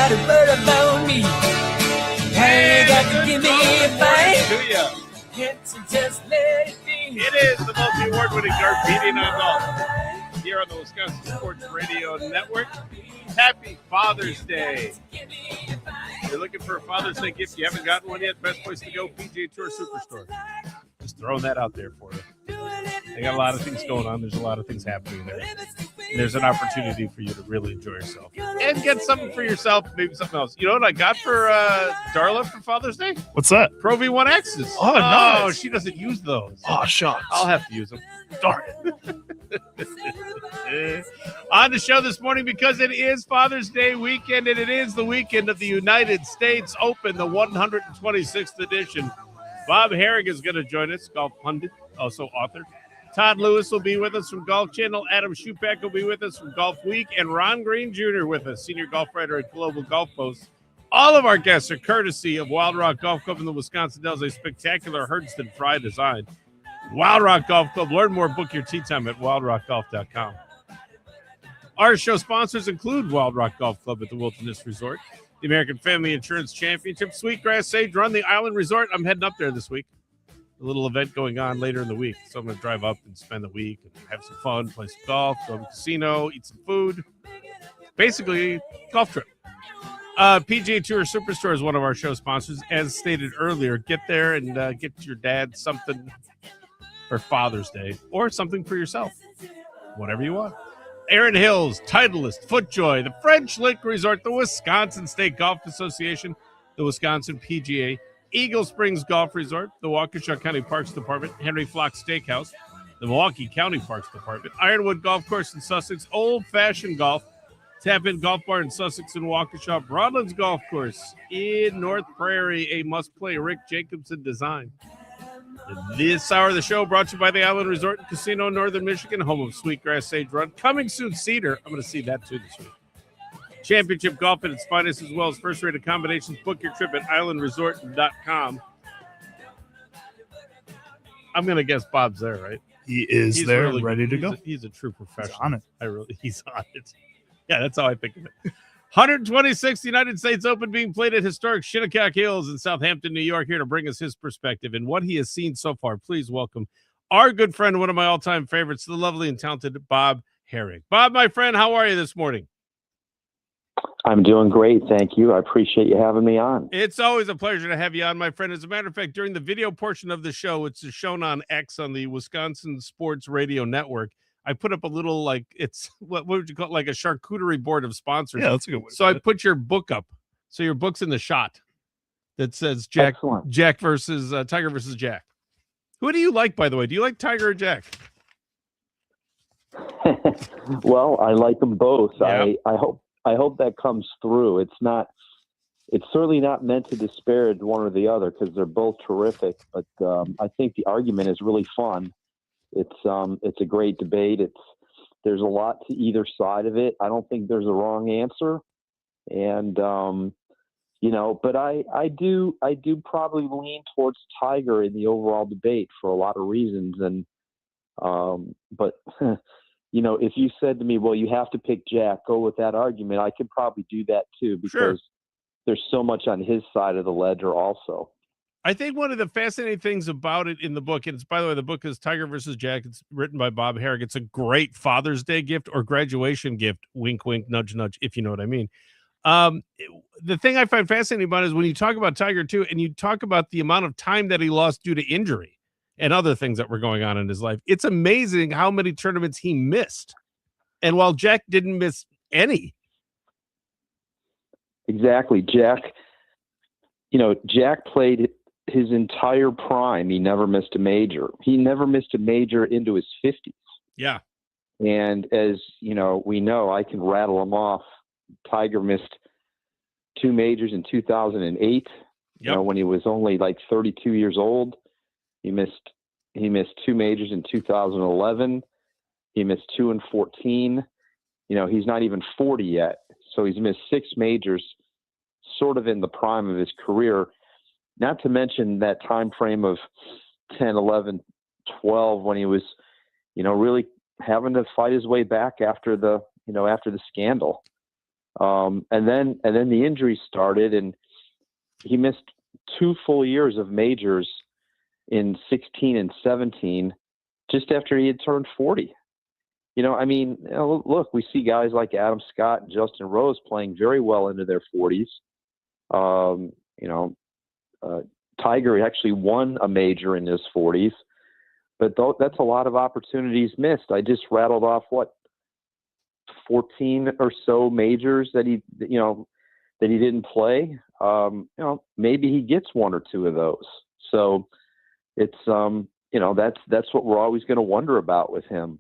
got a bird about me. Hey, got to give me a fight. It's just let it be. It is the multi-award-winning Garbedian on golf here on the Wisconsin Sports Radio Network. Happy Father's Day. If you're looking for a Father's Day gift, you haven't gotten one yet, best place to go, PGA Tour Superstore. Just throwing that out there for you. They got a lot of things going on. There's a lot of things happening there. There's an opportunity for you to really enjoy yourself. And get something for yourself, maybe something else. You know what I got for Darla for Father's Day? What's that? Pro V1Xs. Oh, nice. Oh, she doesn't use those. Oh, shucks. I'll have to use them. Darn it. On the show this morning, because it is Father's Day weekend, and it is the weekend of the United States Open, the 126th edition. Bob Herring is going to join us, golf pundit, also author. Todd Lewis will be with us from Golf Channel. Adam Schupak will be with us from Golf Week. And Ron Green Jr. with us, senior golf writer at Global Golf Post. All of our guests are courtesy of Wild Rock Golf Club in the Wisconsin Dells, a spectacular Herdston Fry design. Wild Rock Golf Club. Learn more. Book your tee time at wildrockgolf.com. Our show sponsors include Wild Rock Golf Club at the Wilderness Resort, the American Family Insurance Championship, Sweetgrass Sage Run, the Island Resort. I'm heading up there this week. A little event going on later in the week. So I'm going to drive up and spend the week and have some fun, play some golf, go to the casino, eat some food. Basically, golf trip. PGA Tour Superstore is one of our show sponsors. As stated earlier, get there and get your dad something for Father's Day or something for yourself. Whatever you want. Erin Hills, Titleist, FootJoy, the French Lick Resort, the Wisconsin State Golf Association, the Wisconsin PGA, Eagle Springs Golf Resort, the Waukesha County Parks Department, Henry Flock Steakhouse, the Milwaukee County Parks Department, Ironwood Golf Course in Sussex, Old Fashioned Golf, Tap In Golf Bar in Sussex and Waukesha, Broadlands Golf Course in North Prairie, a must-play Rick Jacobson design. This hour of the show brought to you by the Island Resort and Casino in Northern Michigan, home of Sweetgrass Sage Run. Coming soon, Cedar. I'm going to see that too this week. Championship golf at its finest, as well as first-rate accommodations. Book your trip at islandresort.com. I'm going to guess Bob's there, right? He's there, really ready to go. He's a true professional. He's on it. He's on it. Yeah, that's how I think of it. 126th United States Open being played at historic Shinnecock Hills in Southampton, New York, here to bring us his perspective and what he has seen so far. Please welcome our good friend, one of my all-time favorites, the lovely and talented Bob Herring. Bob, my friend, how are you this morning? I'm doing great, thank you. I appreciate you having me on. It's always a pleasure to have you on, my friend. As a matter of fact, during the video portion of the show, it's shown on X on the Wisconsin Sports Radio Network. I put up a little, like, it's, what would you call it, like a charcuterie board of sponsors. Yeah, that's a good way. So I put your book up. So your book's in the shot that says Tiger versus Jack. Who do you like, by the way? Do you like Tiger or Jack? Well, I like them both. Yeah. I hope that comes through. It's certainly not meant to disparage one or the other because they're both terrific. But I think the argument is really fun. It's a great debate. There's a lot to either side of it. I don't think there's a wrong answer. And, but I do probably lean towards Tiger in the overall debate for a lot of reasons. And, but if you said to me, well, you have to pick Jack, go with that argument, I could probably do that too, because there's so much on his side of the ledger also. I think one of the fascinating things about it in the book, and it's, by the way, the book is Tiger versus Jack. It's written by Bob Herring. It's a great Father's Day gift or graduation gift. Wink, wink, nudge, nudge, if you know what I mean. The thing I find fascinating about it is when you talk about Tiger too, and you talk about the amount of time that he lost due to injury and other things that were going on in his life. It's amazing how many tournaments he missed. And while Jack didn't miss any. Exactly. Jack played his entire prime. He never missed a major. He never missed a major into his 50s. Yeah. And as we know, I can rattle them off. Tiger missed 2 majors in 2008. When he was only like 32 years old. He missed 2 majors in 2011. He missed 2 in 14. He's not even 40 yet. So he's missed 6 majors sort of in the prime of his career. Not to mention that time frame of 10, 11, 12 when he was, really having to fight his way back after the scandal. And then the injuries started, and he missed 2 full years of majors in 16 and 17, just after he had turned 40. Look, we see guys like Adam Scott and Justin Rose playing very well into their 40s. Tiger actually won a major in his 40s, but that's a lot of opportunities missed. I just rattled off 14 or so majors that he didn't play. Maybe he gets 1 or 2 of those. So it's that's what we're always going to wonder about with him.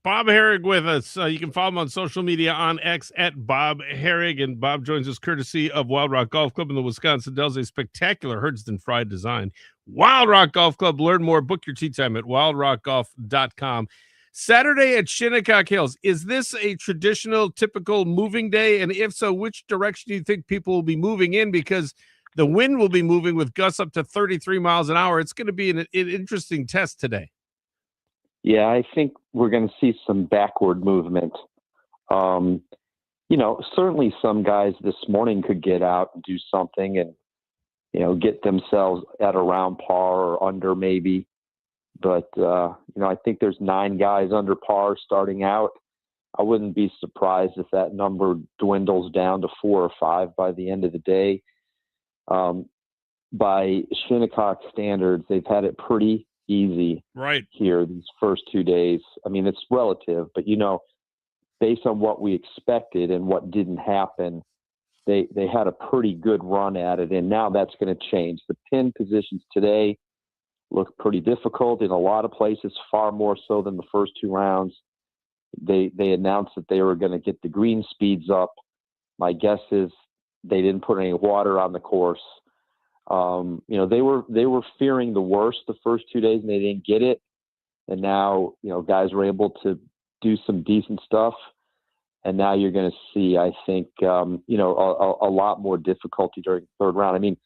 Bob Herrig with us. You can follow him on social media on X at Bob Herrig, and Bob joins us courtesy of Wild Rock Golf Club in the Wisconsin Dells, a spectacular Herdston fried design. Wild Rock Golf Club. Learn more. Book your tee time at wildrockgolf.com. Saturday at Shinnecock Hills. Is this a traditional, typical moving day? And if so, which direction do you think people will be moving in? Because the wind will be moving with gusts up to 33 miles an hour. It's going to be an interesting test today. Yeah, I think we're going to see some backward movement. Certainly some guys this morning could get out and do something and, get themselves at around par or under maybe. But, I think there's 9 guys under par starting out. I wouldn't be surprised if that number dwindles down to 4 or 5 by the end of the day. By Shinnecock standards, they've had it pretty easy here these first 2 days. I mean, it's relative, but based on what we expected and what didn't happen, they had a pretty good run at it, and now that's going to change. The pin positions today look pretty difficult in a lot of places, far more so than the first 2 rounds. They announced that they were going to get the green speeds up. My guess is they didn't put any water on the course. They were fearing the worst the first 2 days, and they didn't get it. And now, guys were able to do some decent stuff. And now you're going to see, I think, a lot more difficulty during the third round. I mean,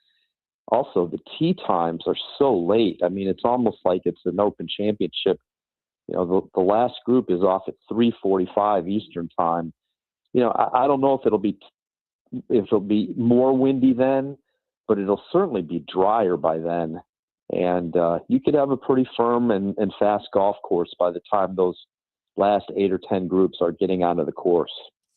also the tee times are so late. I mean, it's almost like it's an Open Championship. The last group is off at 3:45 Eastern time. I don't know if it'll be more windy then, but it'll certainly be drier by then. And you could have a pretty firm and fast golf course by the time those last 8 or 10 groups are getting onto the course.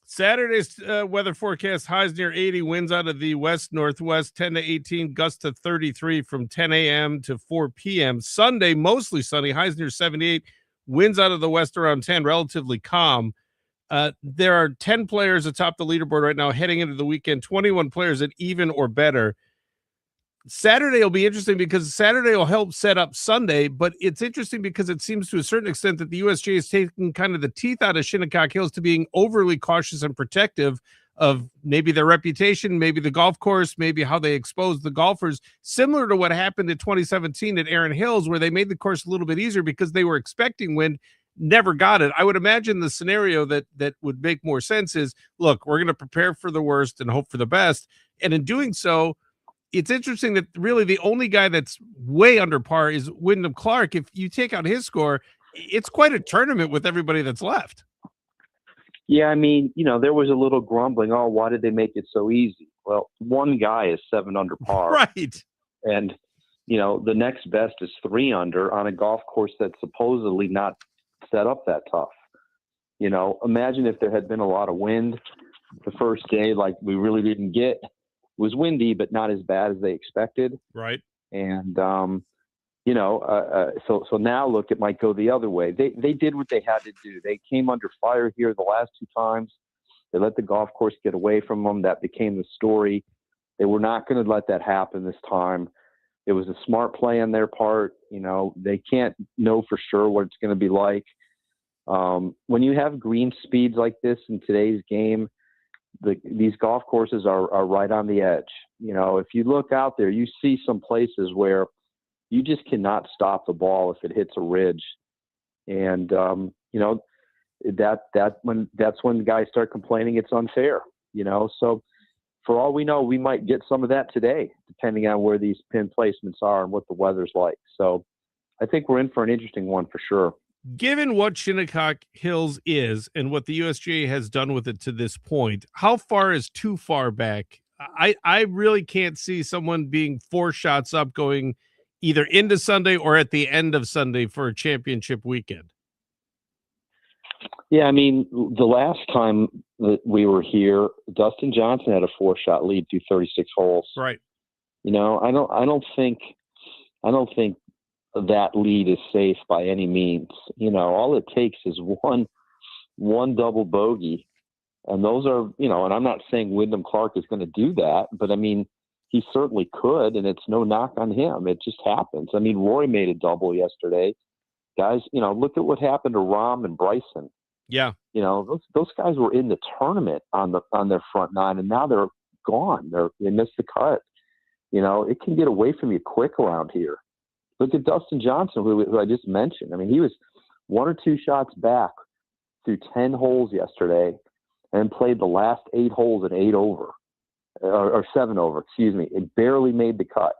Saturday's weather forecast: highs near 80, winds out of the west-northwest, 10 to 18, gusts to 33 from 10 a.m. to 4 p.m. Sunday, mostly sunny, highs near 78, winds out of the west around 10, relatively calm. There are 10 players atop the leaderboard right now heading into the weekend, 21 players at even or better. Saturday will be interesting because Saturday will help set up Sunday, but it's interesting because it seems to a certain extent that the USGA is taking kind of the teeth out of Shinnecock Hills to being overly cautious and protective of maybe their reputation, maybe the golf course, maybe how they expose the golfers, similar to what happened in 2017 at Erin Hills, where they made the course a little bit easier because they were expecting wind, never got it. I would imagine the scenario that would make more sense is, look, we're going to prepare for the worst and hope for the best. And in doing so, it's interesting that really the only guy that's way under par is Wyndham Clark. If you take out his score, it's quite a tournament with everybody that's left. Yeah, I mean, there was a little grumbling. Oh, why did they make it so easy? Well, one guy is 7 under par. Right. And, the next best is 3 under on a golf course that's supposedly not set up that tough. Imagine if there had been a lot of wind the first day, like we really didn't get. It was windy, but not as bad as they expected. Right. And, so now look, it might go the other way. They did what they had to do. They came under fire here the last 2 times. They let the golf course get away from them. That became the story. They were not going to let that happen this time. It was a smart play on their part. They can't know for sure what it's going to be like. When you have green speeds like this in today's game, these golf courses are right on the edge. If you look out there, you see some places where you just cannot stop the ball if it hits a ridge. And, that's when guys start complaining it's unfair, so for all we know, we might get some of that today, depending on where these pin placements are and what the weather's like. So I think we're in for an interesting one for sure. Given what Shinnecock Hills is and what the USGA has done with it to this point, how far is too far back? I really can't see someone being 4 shots up going either into Sunday or at the end of Sunday for a championship weekend. Yeah, I mean, the last time that we were here, Dustin Johnson had a 4-shot lead through 36 holes. Right. You know, I don't think that lead is safe by any means. You know, all it takes is one double bogey, and those are, you know, and I'm not saying Wyndham Clark is going to do that, but I mean, he certainly could, and it's no knock on him. It just happens. I mean, Rory made a double yesterday. Guys, you know, look at what happened to Rahm and Bryson. Yeah. You know, those guys were in the tournament on their front nine, and now they're gone. They missed the cut. You know, it can get away from you quick around here. Look at Dustin Johnson, who I just mentioned. I mean, he was 1 or 2 shots back through 10 holes yesterday and played the last 8 holes at 8 over, or 7 over, excuse me. It barely made the cut.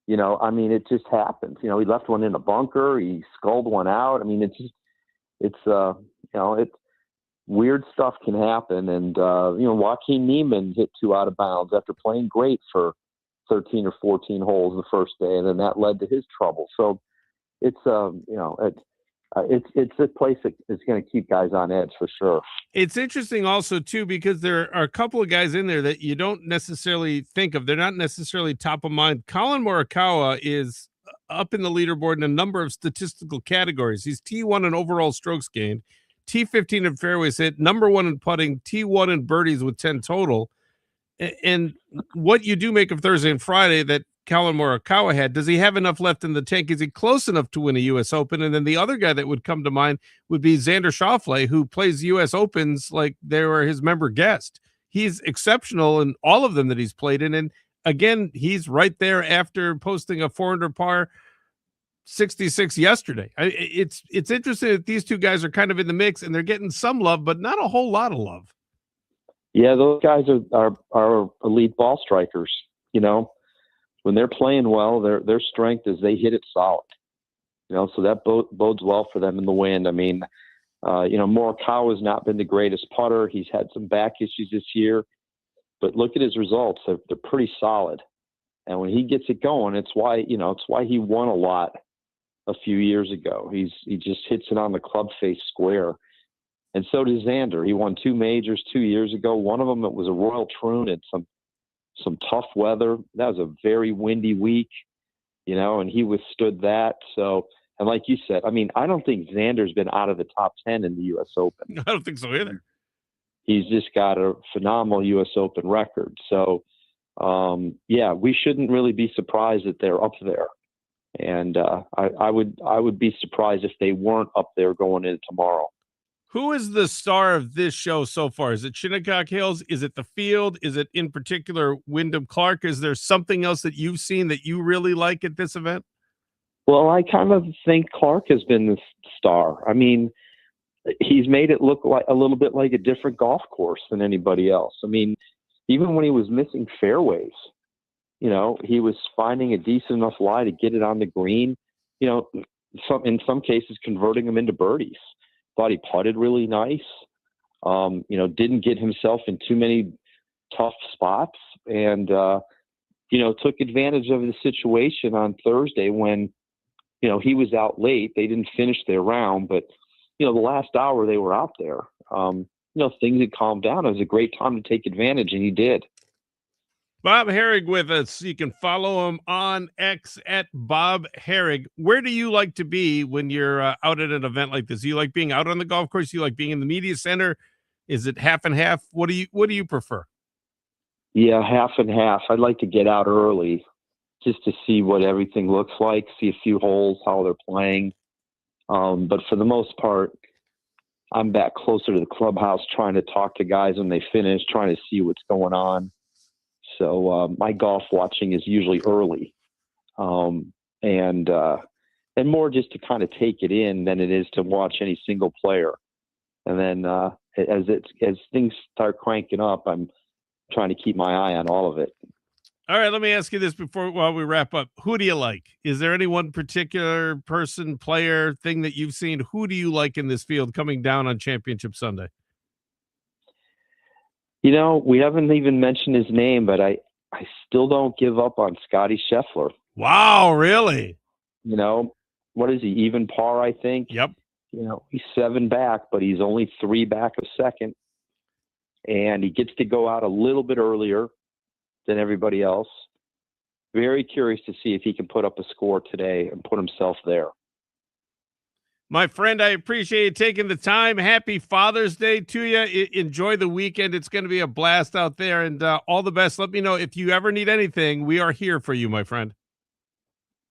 You know, I mean, it just happens. You know, he left one in a bunker. He sculled one out. I mean, it's you know, it's weird stuff can happen. And, you know, Joaquin Neiman hit 2 out of bounds after playing great for 13 or 14 holes the first day, and then that led to his trouble. So it's, you know, it's a place that is going to keep guys on edge for sure. It's interesting also, too, because there are a couple of guys in there that you don't necessarily think of. They're not necessarily top of mind. Colin Morikawa is up in the leaderboard in a number of statistical categories. He's T1 in overall strokes gained, T15 in fairways hit, number 1 in putting, T1 in birdies with 10 total. And what you do make of Thursday and Friday that Colin Morikawa had, does he have enough left in the tank? Is he close enough to win a U.S. Open? And then the other guy that would come to mind would be Xander Schauffele, who plays U.S. Opens like they were his member guest. He's exceptional in all of them that he's played in. And again, he's right there after posting a 400 par 66 yesterday. It's interesting that these two guys are kind of in the mix and they're getting some love, but not a whole lot of love. Yeah, those guys are elite ball strikers. You know, when they're playing well, their strength is they hit it solid. You know, so that bodes well for them in the wind. I mean, you know, Morikawa has not been the greatest putter. He's had some back issues this year, but look at his results. They're pretty solid. And when he gets it going, it's why he won a lot a few years ago. He just hits it on the club face square. And so does Xander. He won 2 majors 2 years ago. One of them, it was a Royal Troon and some tough weather. That was a very windy week, you know, and he withstood that. So, and like you said, I mean, I don't think Xander's been out of the top 10 in the U.S. Open. I don't think so either. He's just got a phenomenal U.S. Open record. So, yeah, we shouldn't really be surprised that they're up there. And I would be surprised if they weren't up there going into tomorrow. Who is the star of this show so far? Is it Shinnecock Hills? Is it the field? Is it in particular Wyndham Clark? Is there something else that you've seen that you really like at this event? Well, I kind of think Clark has been the star. I mean, he's made it look like a little bit like a different golf course than anybody else. I mean, even when he was missing fairways, you know, he was finding a decent enough lie to get it on the green, you know, in some cases converting them into birdies. Thought he putted really nice. You know, didn't get himself in too many tough spots, and you know, took advantage of the situation on Thursday when, you know, he was out late. They didn't finish their round, but you know, the last hour they were out there. You know, things had calmed down. It was a great time to take advantage, and he did. Bob Herrig with us. You can follow him on X at Bob Herrig. Where do you like to be when you're out at an event like this? Do you like being out on the golf course? Do you like being in the media center? Is it half and half? What do you prefer? Yeah, half and half. I'd like to get out early just to see what everything looks like, see a few holes, how they're playing. But for the most part, I'm back closer to the clubhouse trying to talk to guys when they finish, trying to see what's going on. So my golf watching is usually early, and more just to kind of take it in than it is to watch any single player. And then as things start cranking up, I'm trying to keep my eye on all of it. All right, let me ask you this while we wrap up. Who do you like? Is there any one particular person, player, thing that you've seen? Who do you like in this field coming down on Championship Sunday? We haven't even mentioned his name, but I still don't give up on Scotty Scheffler. Wow, really? What is he? Even par, I think. Yep. He's 7 back, but he's only 3 back of second. And he gets to go out a little bit earlier than everybody else. Very curious to see if he can put up a score today and put himself there. My friend, I appreciate you taking the time. Happy Father's Day to you. Enjoy the weekend. It's going to be a blast out there, and all the best. Let me know if you ever need anything. We are here for you, my friend.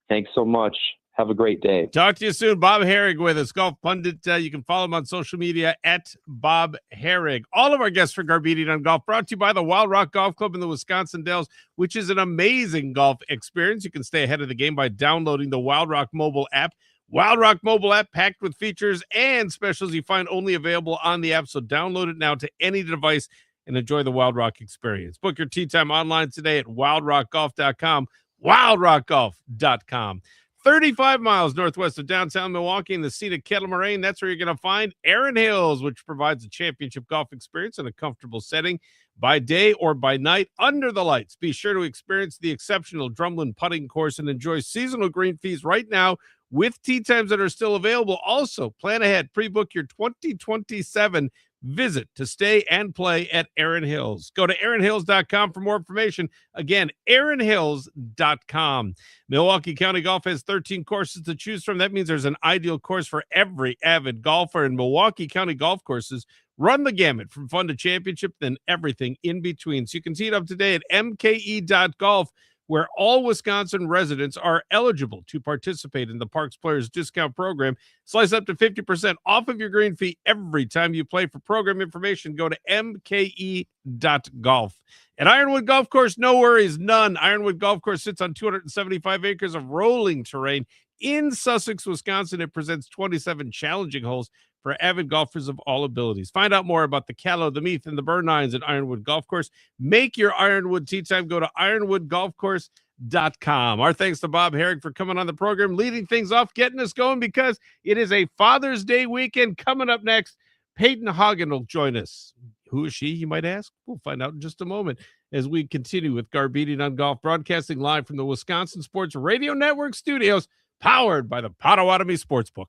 Thanks so much. Have a great day. Talk to you soon. Bob Herrig with us, golf pundit. You can follow him on social media at Bob Herrig. All of our guests for Garbedian on Golf brought to you by the Wild Rock Golf Club in the Wisconsin Dells, which is an amazing golf experience. You can stay ahead of the game by downloading the Wild Rock mobile app. Wild Rock mobile app packed with features and specials you find only available on the app. So download it now to any device and enjoy the Wild Rock experience. Book your tee time online today at wildrockgolf.com, wildrockgolf.com. 35 miles northwest of downtown Milwaukee in the seat of Kettle Moraine. That's where you're going to find Erin Hills, which provides a championship golf experience in a comfortable setting by day or by night under the lights. Be sure to experience the exceptional Drumlin putting course and enjoy seasonal green fees right now with tee times that are still available. Also, plan ahead, pre-book your 2027 visit to stay and play at Erin Hills. Go to erinhills.com for more information. Again, erinhills.com. Milwaukee County Golf has 13 courses to choose from. That means there's an ideal course for every avid golfer, and Milwaukee County golf courses run the gamut from fun to championship, then everything in between. So you can tee it up today at mke.golf, where all Wisconsin residents are eligible to participate in the Parks Players Discount Program. Slice up to 50% off of your green fee every time you play. For program information, go to mke.golf. At Ironwood Golf Course, no worries, none. Ironwood Golf Course sits on 275 acres of rolling terrain in Sussex, Wisconsin. It presents 27 challenging holes for avid golfers of all abilities. Find out more about the Callow, the Meath, and the Burn Nines at Ironwood Golf Course. Make your Ironwood tee time. Go to ironwoodgolfcourse.com. Our thanks to Bob Herrig for coming on the program, leading things off, getting us going, because it is a Father's Day weekend. Coming up next, Peyton Hagen will join us. Who is she, you might ask? We'll find out in just a moment as we continue with Garbedian on Golf, broadcasting live from the Wisconsin Sports Radio Network studios, powered by the Potawatomi Sportsbook.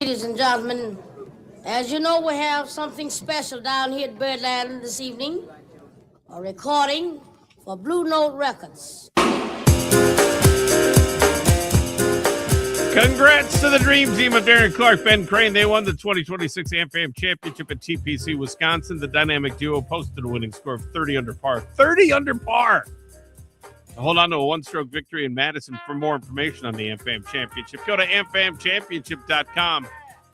Ladies and gentlemen, as you know, we have something special down here at Birdland this evening. A recording for Blue Note Records. Congrats to the Dream Team of Darren Clark, Ben Crane. They won the 2026 AmFam Championship at TPC Wisconsin. The dynamic duo posted a winning score of 30 under par. 30 under par! Hold on to a one-stroke victory in Madison. For more information on the AmFam Championship, go to amfamchampionship.com.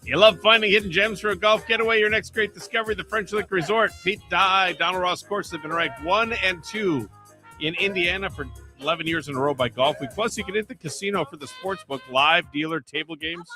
You love finding hidden gems for a golf getaway? Your next great discovery, the French Lick Resort. Pete Dye, Donald Ross courses have been ranked 1 and 2 in Indiana for 11 years in a row by Golf Week. Plus, you can hit the casino for the sportsbook, live, dealer, table games.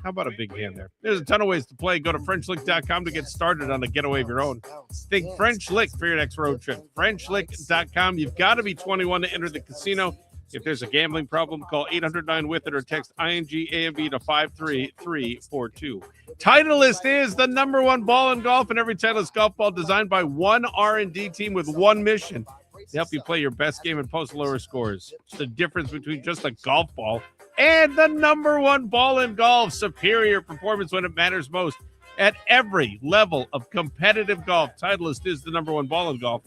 How about a big hand there? There's a ton of ways to play. Go to FrenchLick.com to get started on a getaway of your own. Think French Lick for your next road trip. FrenchLick.com. You've got to be 21 to enter the casino. If there's a gambling problem, call 800-9-WITH-IT or text ING-AMB to 53342. Titleist is the number one ball in golf, and every Titleist golf ball designed by one R&D team with one mission to help you play your best game and post lower scores. It's the difference between just a golf ball and the number one ball in golf. Superior performance when it matters most. At every level of competitive golf, Titleist is the number one ball in golf.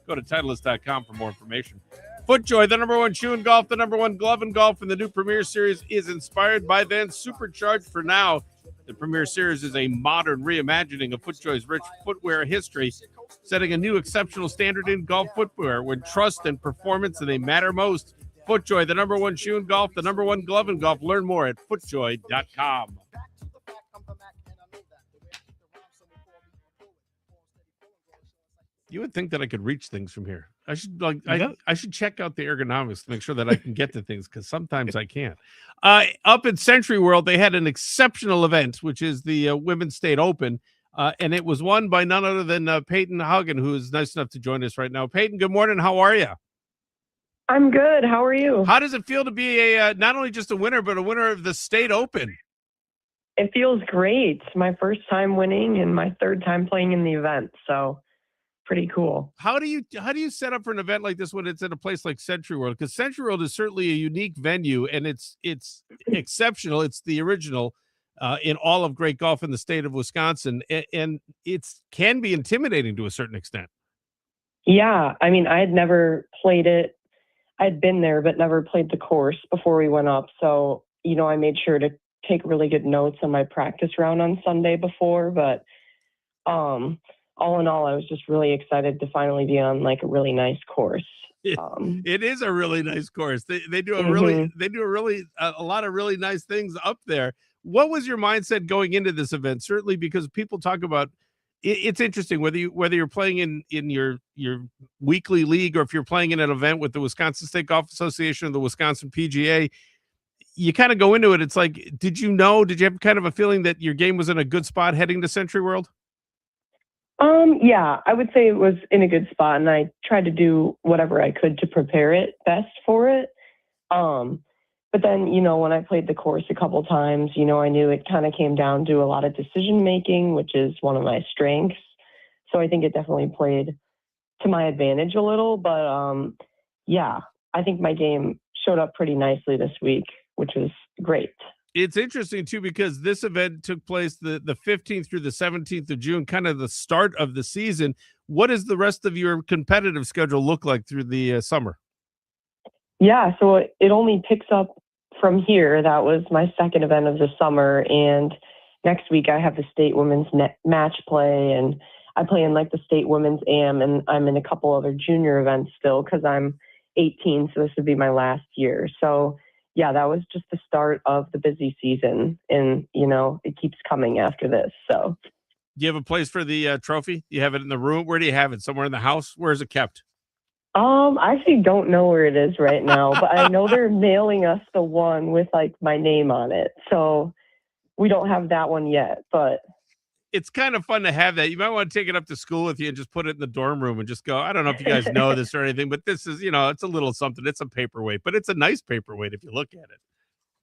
Go to Titleist.com for more information. FootJoy, the number one shoe in golf, the number one glove in golf, and the new Premier Series is inspired by then, supercharged for now. The Premier Series is a modern reimagining of FootJoy's rich footwear history, setting a new exceptional standard in golf footwear when trust and performance and they matter most. FootJoy, the number one shoe in golf, the number one glove in golf. Learn more at footjoy.com. You would think that I could reach things from here. I should I should check out the ergonomics to make sure that I can get to things, because sometimes I can't. Up at Century World, they had an exceptional event, which is the Women's State Open, and it was won by none other than Peyton Haugen, who is nice enough to join us right now. Peyton, good morning. How are you? I'm good. How are you? How does it feel to be a not only just a winner, but a winner of the State Open? It feels great. My first time winning and my third time playing in the event, so pretty cool. How do you set up for an event like this when it's in a place like Century World? Because Century World is certainly a unique venue, and it's exceptional. It's the original in all of great golf in the state of Wisconsin, and it's can be intimidating to a certain extent. Yeah, I mean, I had never played it. I'd been there, but never played the course before we went up. So, I made sure to take really good notes on my practice round on Sunday before. But all in all, I was just really excited to finally be on like a really nice course. It is a really nice course. They do a lot of really nice things up there. What was your mindset going into this event? Certainly, because people talk about it's interesting whether you're playing in your weekly league or if you're playing in an event with the Wisconsin State Golf Association or the Wisconsin PGA. You kind of go into it. It's like, did you have kind of a feeling that your game was in a good spot heading to Century World? Yeah, I would say it was in a good spot, and I tried to do whatever I could to prepare it best for it. But then, when I played the course a couple times, I knew it kind of came down to a lot of decision making, which is one of my strengths. So I think it definitely played to my advantage a little. But yeah, I think my game showed up pretty nicely this week, which was great. It's interesting, too, because this event took place the 15th through the 17th of June, kind of the start of the season. What does the rest of your competitive schedule look like through the summer? Yeah, so it only picks up from here. That was my second event of the summer. And next week I have the state women's match play, and I play in like the state women's AM, and I'm in a couple other junior events still because I'm 18. So this would be my last year. So yeah, that was just the start of the busy season, and it keeps coming after this. So, do you have a place for the trophy? You have it in the room? Where do you have it? Somewhere in the house? Where is it kept? I actually don't know where it is right now, but I know they're mailing us the one with like my name on it. So we don't have that one yet, but it's kind of fun to have that. You might want to take it up to school with you and just put it in the dorm room and just go, I don't know if you guys know this or anything, but this is, it's a little something. It's a paperweight, but it's a nice paperweight if you look at it.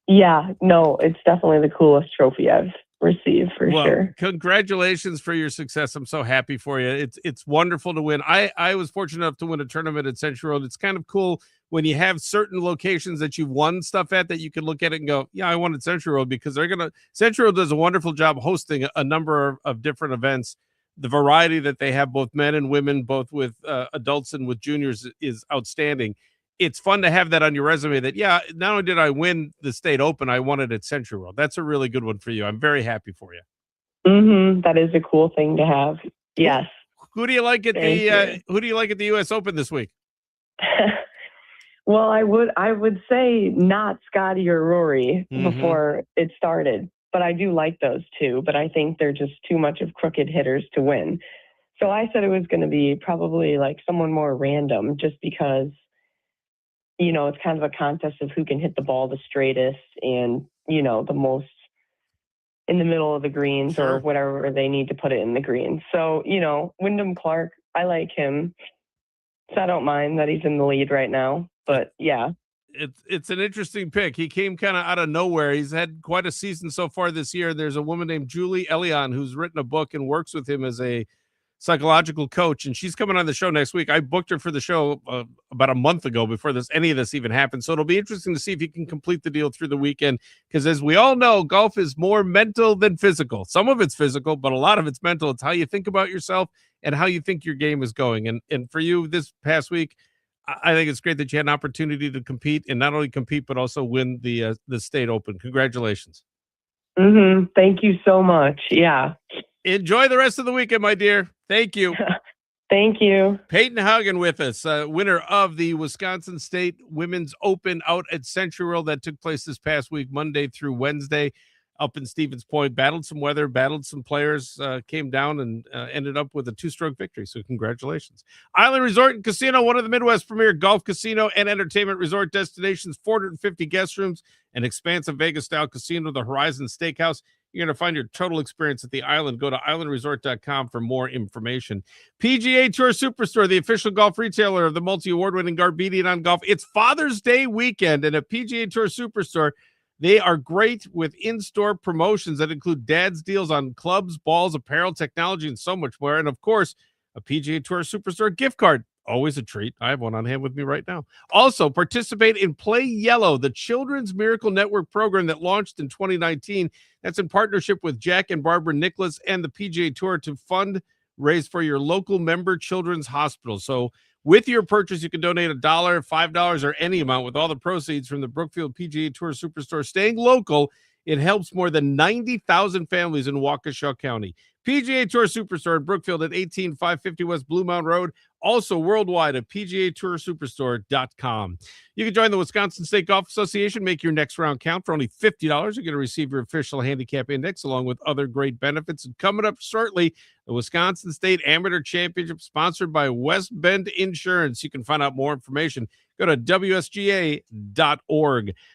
Yeah, no, it's definitely the coolest trophy I've receive for sure. Congratulations for your success. I'm so happy for you. It's wonderful to win. I was fortunate enough to win a tournament at Century Road. It's kind of cool when you have certain locations that you've won stuff at that you can look at it and go, yeah, I won at Century Road, because Century Road does a wonderful job hosting a number of different events. The variety that they have, both men and women, both with adults and with juniors, is outstanding. It's fun to have that on your resume that, yeah, not only did I win the state open, I won it at Century World. That's a really good one for you. I'm very happy for you. That is a cool thing to have. Yes. Who do you like at who do you like at the US Open this week? Well, I would say not Scotty or Rory before it started, but I do like those two, but I think they're just too much of crooked hitters to win. So I said it was going to be probably like someone more random, just because, you know, it's kind of a contest of who can hit the ball the straightest and, you know, the most in the middle of the greens or whatever they need to put it in the greens. So, you know, Wyndham Clark, I like him. So I don't mind that he's in the lead right now. But yeah. It's an interesting pick. He came kind of out of nowhere. He's had quite a season so far this year. There's a woman named Julie Elion who's written a book and works with him as a psychological coach, and she's coming on the show next week. I booked her for the show about a month ago before any of this even happened. So it'll be interesting to see if he can complete the deal through the weekend, because as we all know, golf is more mental than physical. Some of it's physical, but a lot of it's mental. It's how you think about yourself and how you think your game is going. And for you this past week, I think it's great that you had an opportunity to compete, and not only compete, but also win the state open. Congratulations. Thank you so much. Yeah. Enjoy the rest of the weekend, my dear. Thank you. Thank you. Peyton Hagen with us, winner of the Wisconsin State Women's Open out at Century World that took place this past week, Monday through Wednesday, up in Stevens Point. Battled some weather, battled some players, came down and ended up with a 2-stroke victory. So congratulations. Island Resort and Casino, one of the Midwest's premier golf casino and entertainment resort destinations, 450 guest rooms, an expansive Vegas-style casino, the Horizon Steakhouse. You're going to find your total experience at the Island. Go to islandresort.com for more information. PGA Tour Superstore, the official golf retailer of the multi-award-winning Garbedian on Golf. It's Father's Day weekend, and at PGA Tour Superstore, they are great with in-store promotions that include dad's deals on clubs, balls, apparel, technology, and so much more. And, of course, a PGA Tour Superstore gift card. Always a treat. I have one on hand with me right now. Also, participate in Play Yellow, the Children's Miracle Network program that launched in 2019. That's in partnership with Jack and Barbara Nicholas and the PGA Tour to raise for your local member children's hospital. So with your purchase, you can donate $1, $5, or any amount, with all the proceeds from the Brookfield PGA Tour Superstore. Staying local, it helps more than 90,000 families in Waukesha County. PGA Tour Superstore in Brookfield at 18550 West Blue Mountain Road. Also worldwide at PGATourSuperstore.com. You can join the Wisconsin State Golf Association. Make your next round count. For only $50, you're going to receive your official handicap index along with other great benefits. And coming up shortly, the Wisconsin State Amateur Championship sponsored by West Bend Insurance. You can find out more information. Go to WSGA.org.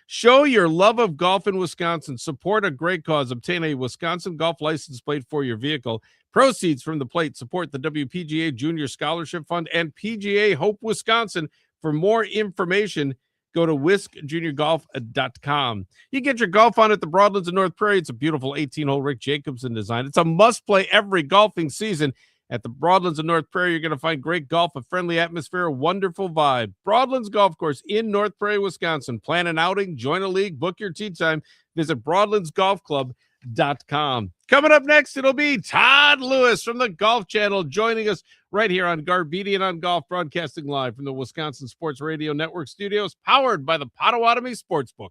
Show your love of golf in Wisconsin. Support a great cause. Obtain a Wisconsin golf license plate for your vehicle. Proceeds from the plate support the WPGA Junior Scholarship Fund and PGA Hope Wisconsin. For more information, go to WiscJuniorGolf.com. You get your golf on at the Broadlands of North Prairie. It's a beautiful 18-hole Rick Jacobson design. It's a must-play every golfing season. At the Broadlands of North Prairie, you're going to find great golf, a friendly atmosphere, a wonderful vibe. Broadlands Golf Course in North Prairie, Wisconsin. Plan an outing, join a league, book your tee time. Visit BroadlandsGolfClub.com. Coming up next, it'll be Todd Lewis from the Golf Channel joining us right here on Garbedian on Golf, broadcasting live from the Wisconsin Sports Radio Network studios, powered by the Potawatomi Sportsbook.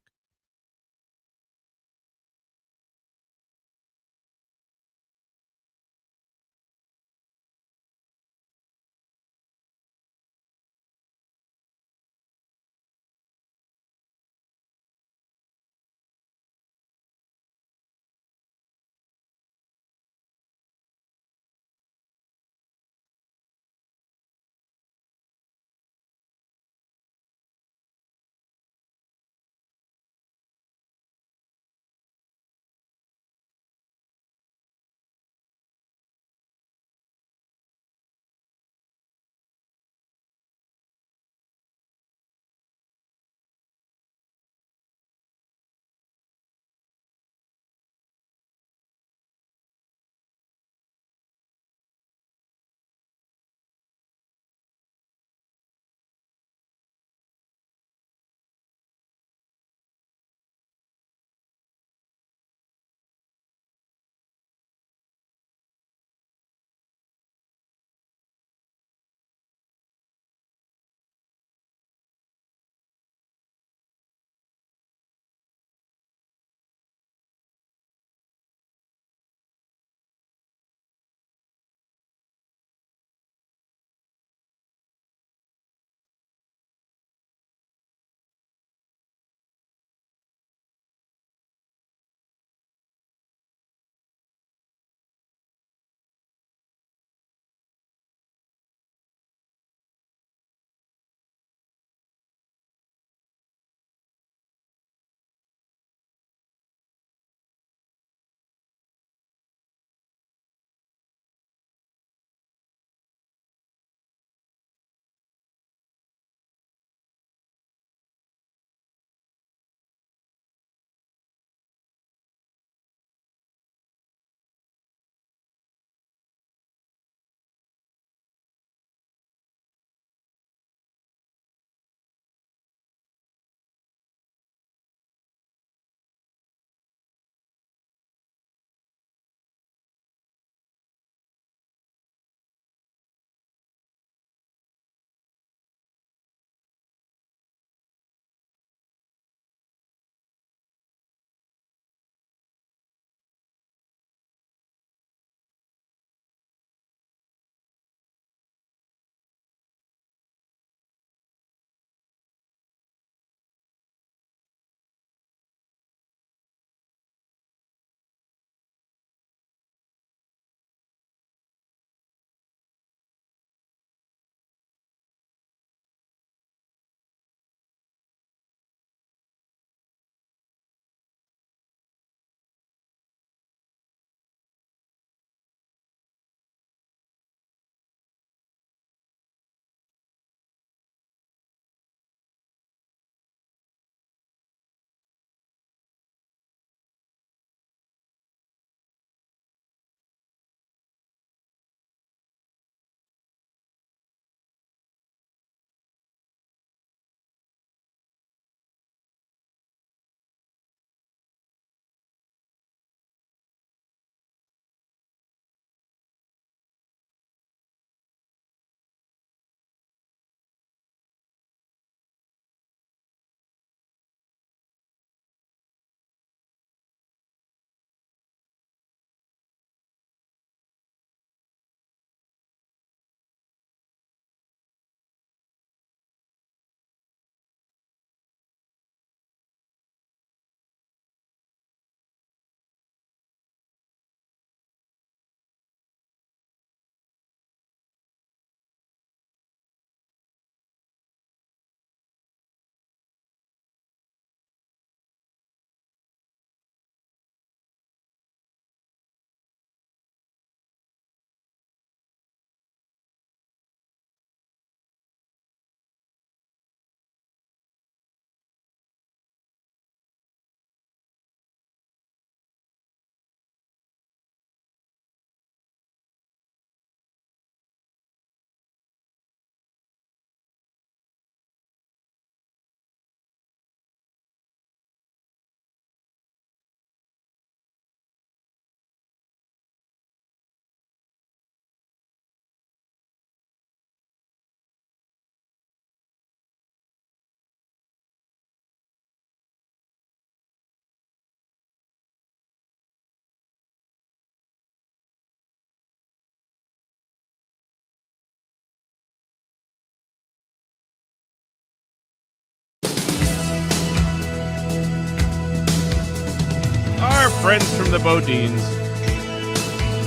friends from the Bodines.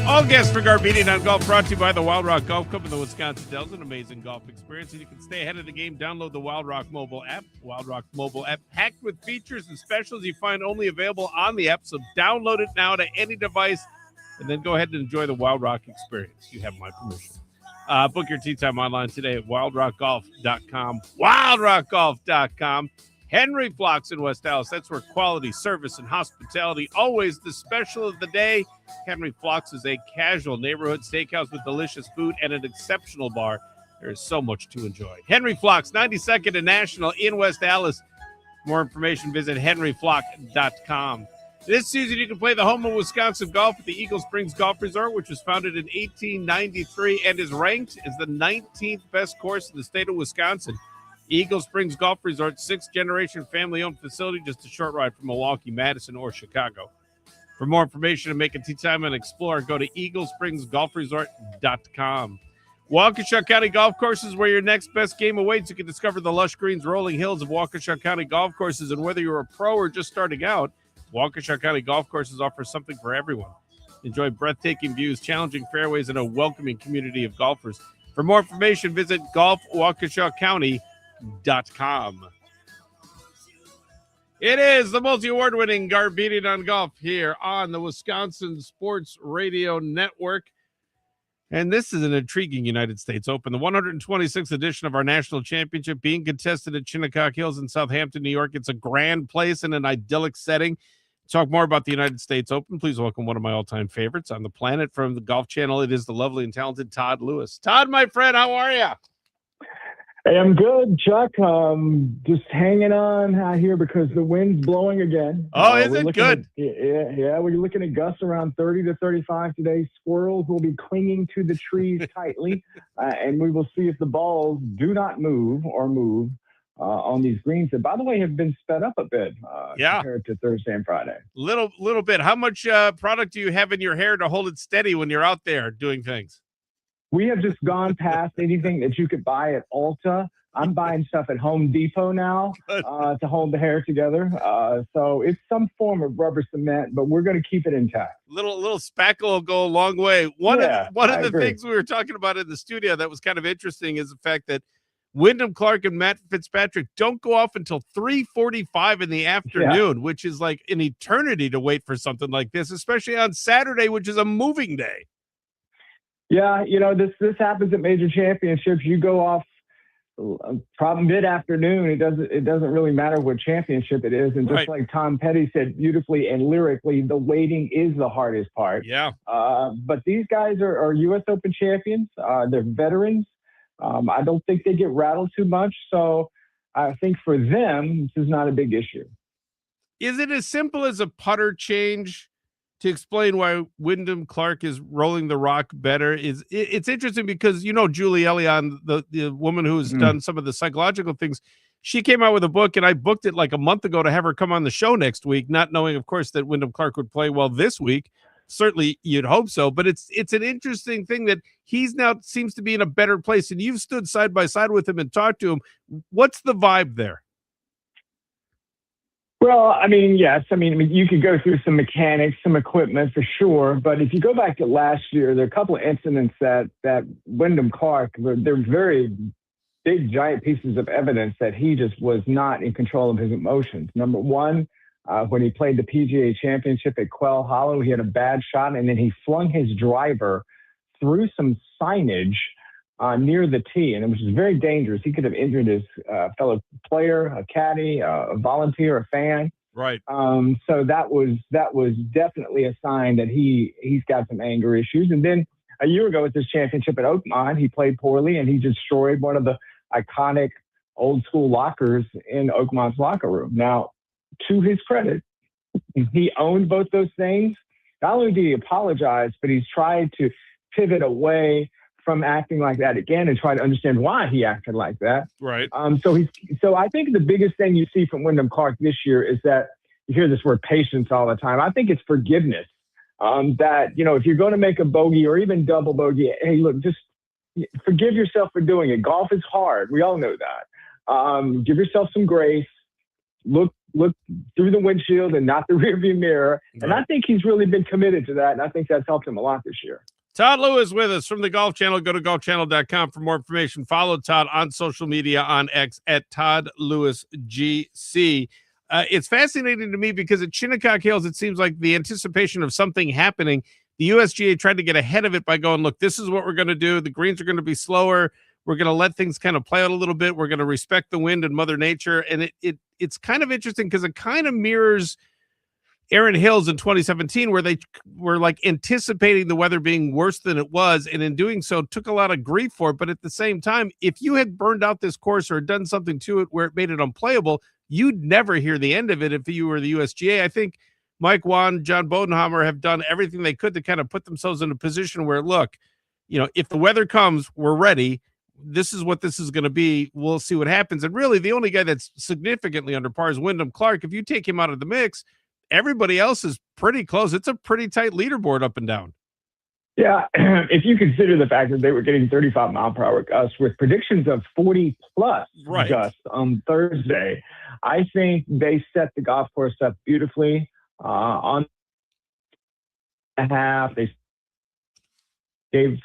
All guests for Garbedian on Golf brought to you by the Wild Rock Golf Club in the Wisconsin Dells. An amazing golf experience, and you can stay ahead of the game. Download the Wild Rock mobile app. Wild Rock mobile app packed with features and specials you find only available on the app. So download it now to any device, and then go ahead and enjoy the Wild Rock experience. You have my permission. Book your tee time online today at wildrockgolf.com. Wildrockgolf.com. Henry Flocks in West Dallas. That's where quality service and hospitality, always the special of the day. Henry Flocks is a casual neighborhood steakhouse with delicious food and an exceptional bar. There is so much to enjoy. Henry Flocks, 92nd and National in West Dallas. For more information, visit henryflock.com. This season, you can play the home of Wisconsin golf at the Eagle Springs Golf Resort, which was founded in 1893 and is ranked as the 19th best course in the state of Wisconsin. Eagle Springs Golf Resort, sixth-generation family-owned facility, just a short ride from Milwaukee, Madison, or Chicago. For more information and make a tee time and explore, go to eaglespringsgolfresort.com. Waukesha County Golf Courses, where your next best game awaits. You can discover the lush greens, rolling hills of Waukesha County Golf Courses, and whether you're a pro or just starting out, Waukesha County Golf Courses offer something for everyone. Enjoy breathtaking views, challenging fairways, and a welcoming community of golfers. For more information, visit golfwaukeshacounty.com. It is the multi-award-winning Garbedian on Golf here on the Wisconsin Sports Radio Network. And this is an intriguing United States Open, the 126th edition of our national championship being contested at Shinnecock Hills in Southampton, New York. It's a grand place in an idyllic setting. Talk more about the United States Open. Please welcome one of my all-time favorites on the planet from the Golf Channel. It is the lovely and talented Todd Lewis. Todd, my friend, how are you? Hey, I'm good, Chuck. Just hanging on out here because the wind's blowing again. Oh, is it good? Yeah. We're looking at gusts around 30 to 35 today. Squirrels will be clinging to the trees tightly, and we will see if the balls do not move on these greens that, by the way, have been sped up a bit compared to Thursday and Friday. Little bit. How much product do you have in your hair to hold it steady when you're out there doing things? We have just gone past anything that you could buy at Ulta. I'm buying stuff at Home Depot now to hold the hair together. So it's some form of rubber cement, but we're going to keep it intact. Little spackle will go a long way. One of the agree. things we were talking about in the studio that was kind of interesting is the fact that Wyndham Clark and Matt Fitzpatrick don't go off until 3:45 in the afternoon, which is like an eternity to wait for something like this, especially on Saturday, which is a moving day. Yeah, this happens at major championships. You go off probably mid-afternoon. It doesn't really matter what championship it is. And just like Tom Petty said beautifully and lyrically, the waiting is the hardest part. Yeah. But these guys are U.S. Open champions. They're veterans. I don't think they get rattled too much. So I think for them, this is not a big issue. Is it as simple as a putter change to explain why Wyndham Clark is rolling the rock better? It's interesting because, Julie Elion, the woman who's done some of the psychological things, she came out with a book, and I booked it like a month ago to have her come on the show next week, not knowing, of course, that Wyndham Clark would play well this week. Certainly you'd hope so, but it's an interesting thing that he's now seems to be in a better place, and you've stood side by side with him and talked to him. What's the vibe there? Well, yes. You could go through some mechanics, some equipment for sure. But if you go back to last year, there are a couple of incidents that Wyndham Clark, they're very big, giant pieces of evidence that he just was not in control of his emotions. Number one, when he played the PGA Championship at Quail Hollow, he had a bad shot, and then he flung his driver through some signage near the tee, and it was very dangerous. He could have injured his fellow player, a caddy, a volunteer, a fan. Right. So that was definitely a sign that he's got some anger issues. And then a year ago at this championship at Oakmont, he played poorly, and he destroyed one of the iconic old school lockers in Oakmont's locker room. Now, to his credit, he owned both those things. Not only did he apologize, but he's tried to pivot away from acting like that again and try to understand why he acted like that. Right. So I think the biggest thing you see from Wyndham Clark this year is that you hear this word patience all the time. I think it's forgiveness. That, if you're going to make a bogey or even double bogey, hey, look, just forgive yourself for doing it. Golf is hard. We all know that. Give yourself some grace. Look look through the windshield and not the rearview mirror. Right. And I think he's really been committed to that, and I think that's helped him a lot this year. Todd Lewis with us from the Golf Channel. Go to golfchannel.com for more information. Follow Todd on social media on X at Todd Lewis GC. It's fascinating to me because at Shinnecock Hills, it seems like the anticipation of something happening. The USGA tried to get ahead of it by going, look, this is what we're going to do. The greens are going to be slower. We're going to let things kind of play out a little bit. We're going to respect the wind and Mother Nature. And it's kind of interesting because it kind of mirrors Erin Hills in 2017, where they were like anticipating the weather being worse than it was, and in doing so took a lot of grief for it. But at the same time, if you had burned out this course or done something to it where it made it unplayable, you'd never hear the end of it if you were the USGA. I think Mike Wan, John Bodenhammer have done everything they could to kind of put themselves in a position where, look, if the weather comes, we're ready. This is what this is going to be. We'll see what happens. And really, the only guy that's significantly under par is Wyndham Clark. If you take him out of the mix, everybody else is pretty close. It's a pretty tight leaderboard up and down. Yeah, if you consider the fact that they were getting 35-mile-per-hour gusts with predictions of 40-plus gusts on Thursday, I think they set the golf course up beautifully on the half. They gave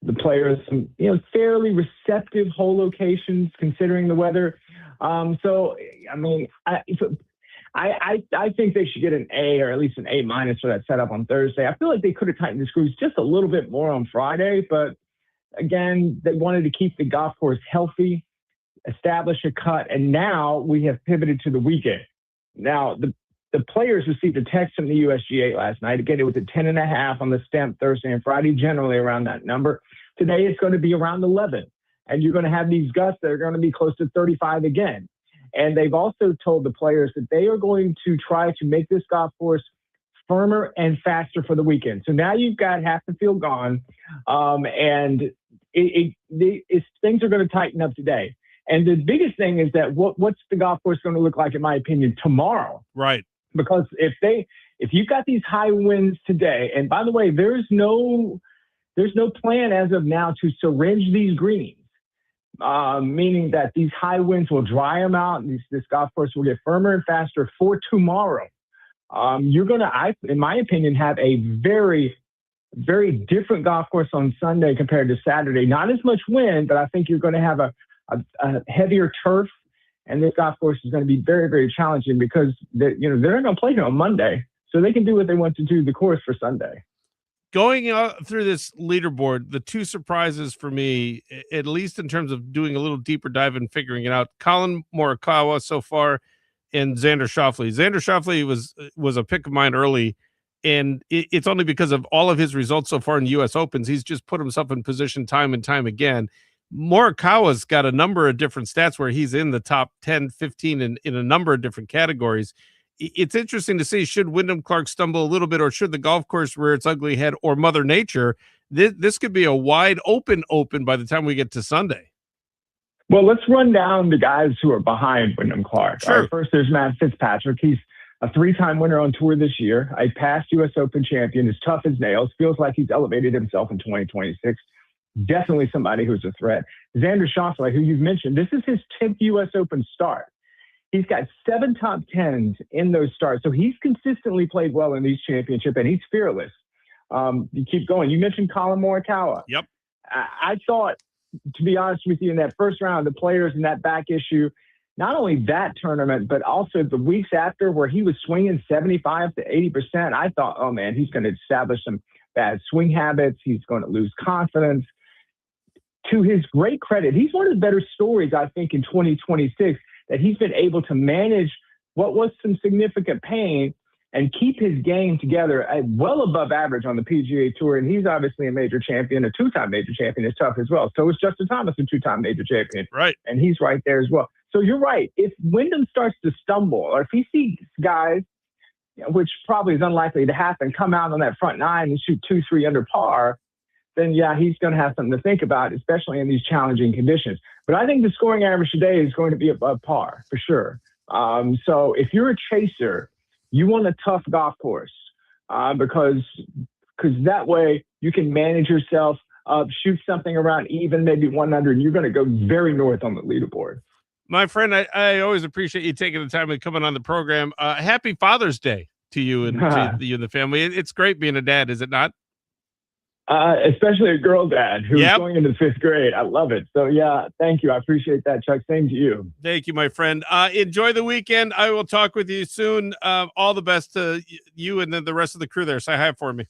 the players some, fairly receptive hole locations considering the weather. I think they should get an A or at least an A- for that setup on Thursday. I feel like they could have tightened the screws just a little bit more on Friday, but again, they wanted to keep the golf course healthy, establish a cut, and now we have pivoted to the weekend. Now, the players received a text from the USGA last night. Again, it was at 10.5 on the stamp Thursday and Friday, generally around that number. Today, it's going to be around 11, and you're going to have these gusts that are going to be close to 35 again. And they've also told the players that they are going to try to make this golf course firmer and faster for the weekend. So now you've got half the field gone, and things are going to tighten up today. And the biggest thing is that what's the golf course going to look like, in my opinion, tomorrow? Right. Because if you've got these high winds today, and by the way, there's no plan as of now to syringe these greens. Meaning that these high winds will dry them out and this golf course will get firmer and faster for tomorrow. You're going to, in my opinion, have a very, very different golf course on Sunday compared to Saturday. Not as much wind, but I think you're going to have a heavier turf, and this golf course is going to be very, very challenging because they're not going to play here on Monday, so they can do what they want to do the course for Sunday. Going through this leaderboard, the two surprises for me, at least in terms of doing a little deeper dive and figuring it out, Colin Morikawa so far and Xander Schauffele. Xander Schauffele was a pick of mine early, and it's only because of all of his results so far in U.S. Opens. He's just put himself in position time and time again. Morikawa's got a number of different stats where he's in the top 10, 15 in a number of different categories. It's interesting to see, should Wyndham Clark stumble a little bit, or should the golf course rear its ugly head, or Mother Nature? This could be a wide open by the time we get to Sunday. Well, let's run down the guys who are behind Wyndham Clark. Sure. All right, first, there's Matt Fitzpatrick. He's a 3-time winner on tour this year, a past U.S. Open champion, is tough as nails, feels like he's elevated himself in 2026. Definitely somebody who's a threat. Xander Schauffele, who you've mentioned, this is his 10th U.S. Open start. He's got 7 top 10s in those starts. So he's consistently played well in these championships, and he's fearless. You keep going. You mentioned Colin Morikawa. Yep. I thought, to be honest with you, in that first round, the players in that back issue, not only that tournament, but also the weeks after where he was swinging 75 to 80%, I thought, oh, man, he's going to establish some bad swing habits. He's going to lose confidence. To his great credit, he's one of the better stories, I think, in 2026, that he's been able to manage what was some significant pain and keep his game together at well above average on the PGA Tour. And he's obviously a major champion, a 2-time major champion. Is tough as well. So is Justin Thomas, a 2-time major champion. Right. And he's right there as well. So you're right. If Wyndham starts to stumble, or if he sees guys, which probably is unlikely to happen, come out on that front 9 and shoot 2-3 under par, then yeah, he's going to have something to think about, especially in these challenging conditions. But I think the scoring average today is going to be above par for sure. So if you're a chaser, you want a tough golf course because that way you can manage yourself up, shoot something around even, maybe 100, and you're going to go very north on the leaderboard. My friend, I always appreciate you taking the time and coming on the program. Happy Father's Day to you and to you and the family. It's great being a dad, is it not? Especially a girl dad who's going into 5th grade. I love it. So, yeah, thank you. I appreciate that, Chuck. Same to you. Thank you, my friend. Enjoy the weekend. I will talk with you soon. All the best to you and then the rest of the crew there. Say hi for me.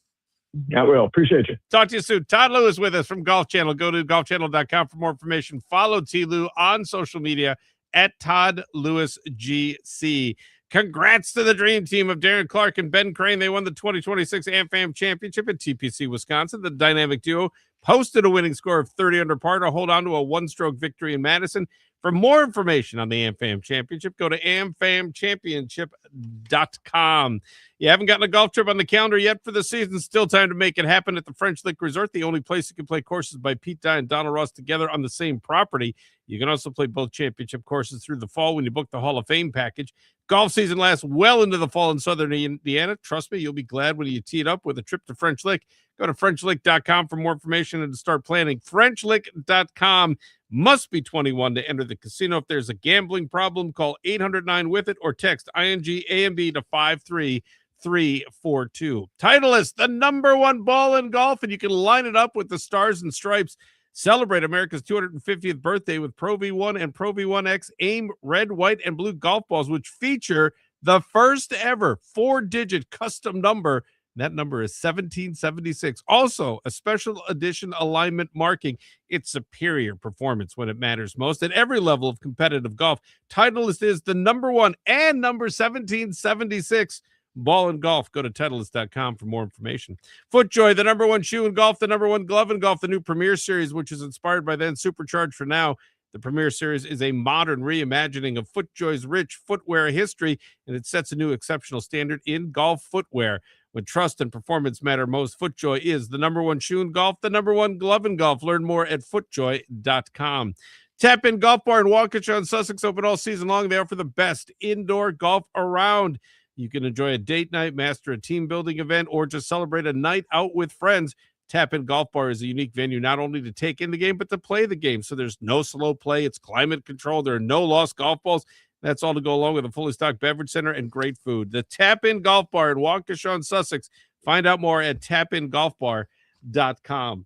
I will. Appreciate you. Talk to you soon. Todd Lewis with us from Golf Channel. Go to golfchannel.com for more information. Follow T. Lou on social media at Todd Lewis GC. Congrats to the dream team of Darren Clark and Ben Crane. They won the 2026 AmFam Championship at TPC Wisconsin. The dynamic duo posted a winning score of 30 under par to hold on to a one-stroke victory in Madison. For more information on the AmFam Championship, go to amfamchampionship.com. You haven't gotten a golf trip on the calendar yet for the season? Still time to make it happen at the French Lick Resort, the only place you can play courses by Pete Dye and Donald Ross together on the same property. You can also play both championship courses through the fall when you book the Hall of Fame package. Golf season lasts well into the fall in southern Indiana. Trust me, you'll be glad when you tee it up with a trip to French Lick. Go to FrenchLick.com for more information and to start planning. FrenchLick.com. Must be 21 to enter the casino. If there's a gambling problem, call 800-9-WITH-IT or text ING-AMB to 53342. Titleist, the number one ball in golf, and you can line it up with the Stars and Stripes. Celebrate America's 250th birthday with Pro V1 and Pro V1X AIM red, white, and blue golf balls, which feature the first ever 4-digit custom number. That number is 1776. Also, a special edition alignment marking its superior performance when it matters most at every level of competitive golf. Titleist is the number one and number 1776 ball in golf. Go to Titleist.com for more information. FootJoy, the number one shoe in golf, the number one glove in golf, the new Premier Series, which is inspired by then supercharged for now. The Premier Series is a modern reimagining of FootJoy's rich footwear history, and it sets a new exceptional standard in golf footwear. When trust and performance matter most, FootJoy is the number one shoe in golf, the number one glove in golf. Learn more at footjoy.com. Tap In Golf Bar in Waukesha on Sussex, open all season long. They offer the best indoor golf around. You can enjoy a date night, master a team building event, or just celebrate a night out with friends. Tap In Golf Bar is a unique venue not only to take in the game, but to play the game. So there's no slow play. It's climate controlled. There are no lost golf balls. That's all to go along with a fully stocked beverage center and great food. The Tap In Golf Bar in Waukesha on Sussex. Find out more at tapingolfbar.com.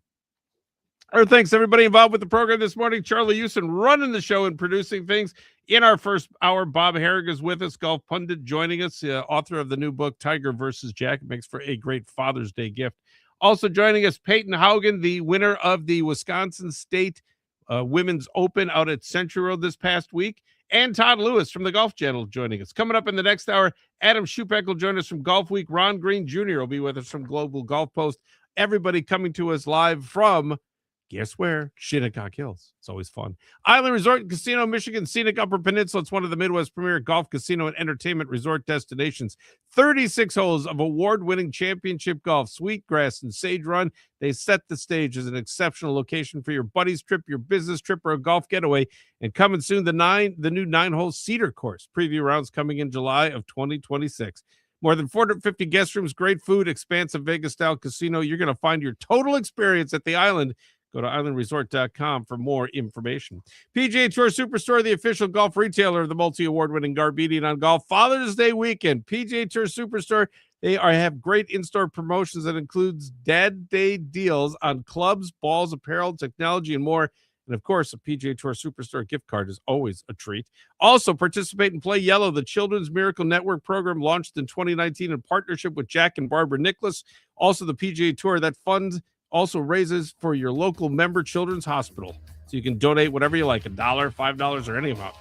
Our thanks to everybody involved with the program this morning. Charlie Houston running the show and producing things. In our first hour, Bob Herrig is with us, golf pundit, joining us, author of the new book, Tiger versus Jack. It makes for a great Father's Day gift. Also joining us, Peyton Haugen, the winner of the Wisconsin State Women's Open out at Century Road this past week. And Todd Lewis from the Golf Channel joining us. Coming up in the next hour, Adam Schupeck will join us from Golf Week. Ron Green Jr. will be with us from Global Golf Post. Everybody coming to us live from, guess where? Shinnecock Hills. It's always fun. Island Resort and Casino, Michigan, scenic Upper Peninsula. It's one of the Midwest premier golf, casino, and entertainment resort destinations. 36 holes of award-winning championship golf, Sweetgrass and Sage Run. They set the stage as an exceptional location for your buddy's trip, your business trip, or a golf getaway. And coming soon, the new 9-hole Cedar Course. Preview rounds coming in July of 2026. More than 450 guest rooms, great food, expansive Vegas-style casino. You're going to find your total experience at the Island. Go to islandresort.com for more information. PGA Tour Superstore, the official golf retailer of the multi-award-winning Garbedian on Golf. Father's Day weekend, PGA Tour Superstore. They have great in-store promotions that includes Dad Day deals on clubs, balls, apparel, technology, and more. And, of course, a PGA Tour Superstore gift card is always a treat. Also, participate and play Yellow, the Children's Miracle Network program launched in 2019 in partnership with Jack and Barbara Nicholas. Also, the PGA Tour, that fund also raises for your local member children's hospital. So you can donate whatever you like, $1, $5, or any amount.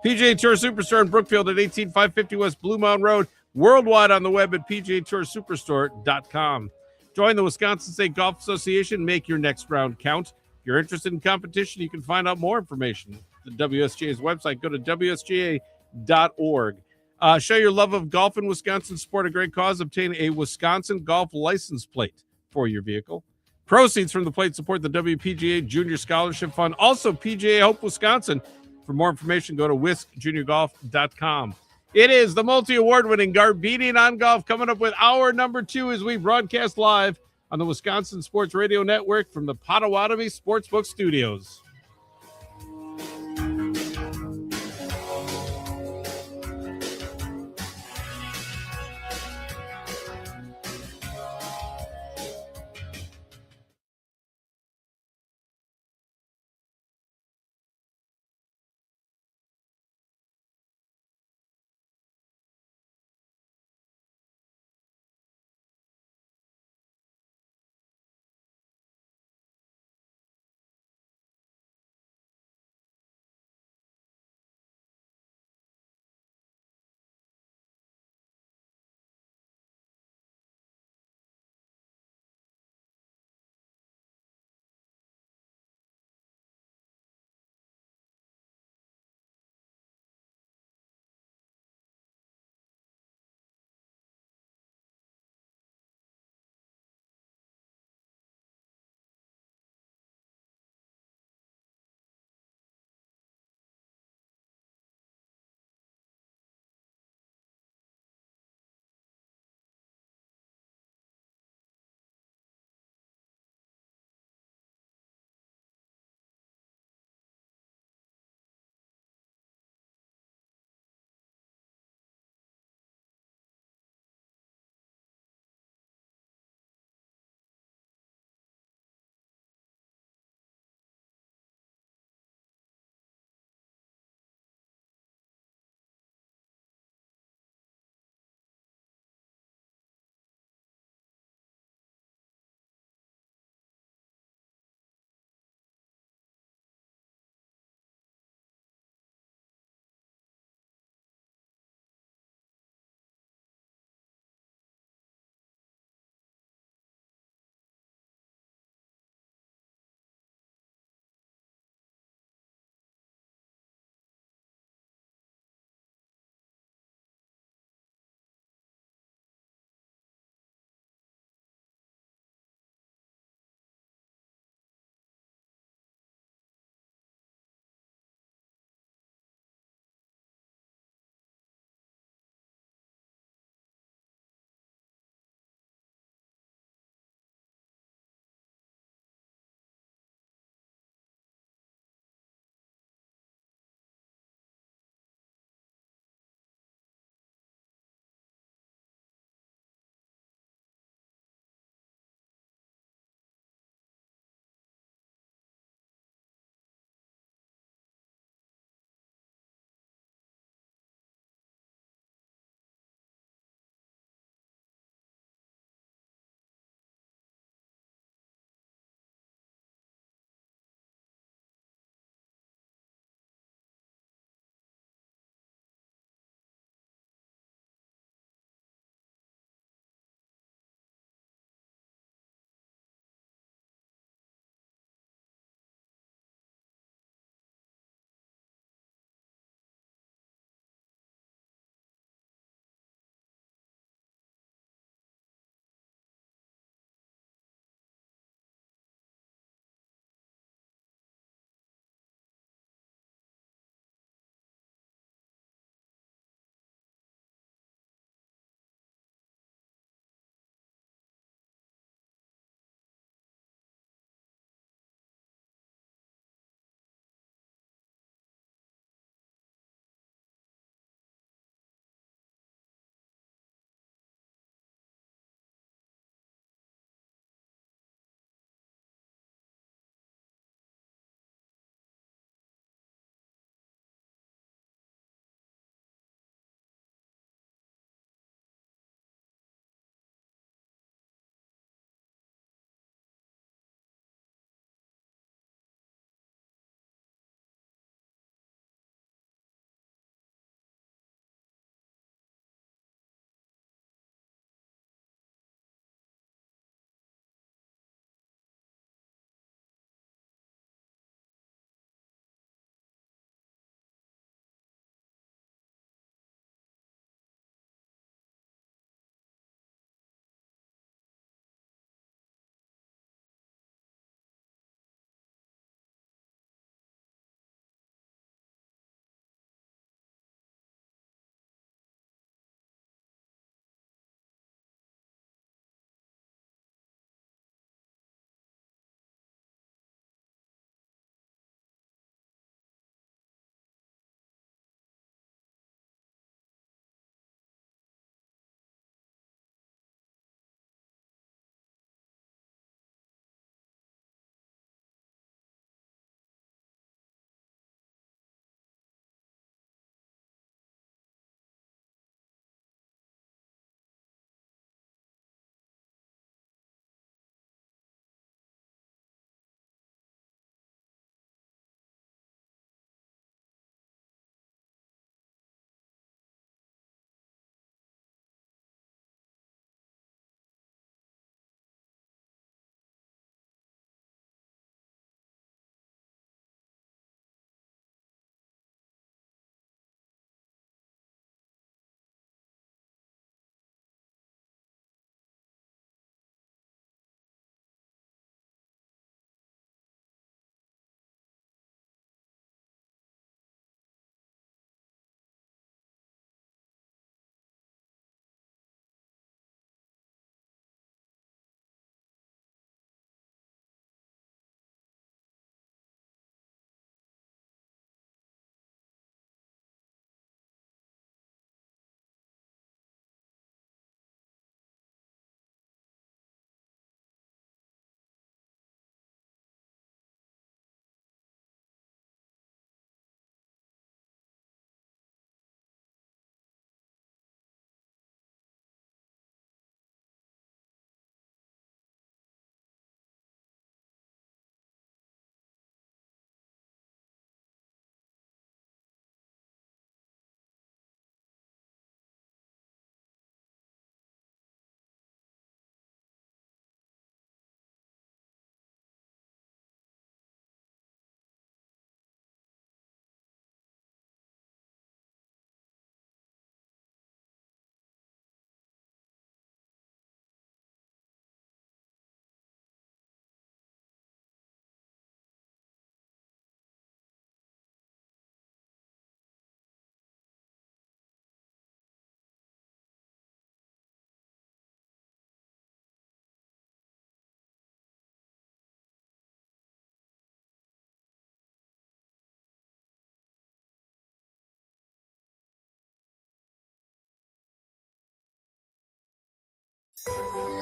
PGA Tour Superstore in Brookfield at 18550 West Blue Mountain Road. Worldwide on the web at pgatoursuperstore.com. Join the Wisconsin State Golf Association. Make your next round count. If you're interested in competition, you can find out more information at the WSGA's website. Go to WSGA.org. Show your love of golf in Wisconsin. Support a great cause. Obtain a Wisconsin golf license plate for your vehicle. Proceeds from the plate support the WPGA Junior Scholarship Fund. Also, PGA Hope Wisconsin. For more information, go to whiskjuniorgolf.com. It is the multi-award-winning Garbedian on Golf coming up with hour number 2 as we broadcast live on the Wisconsin Sports Radio Network from the Potawatomi Sportsbook Studios.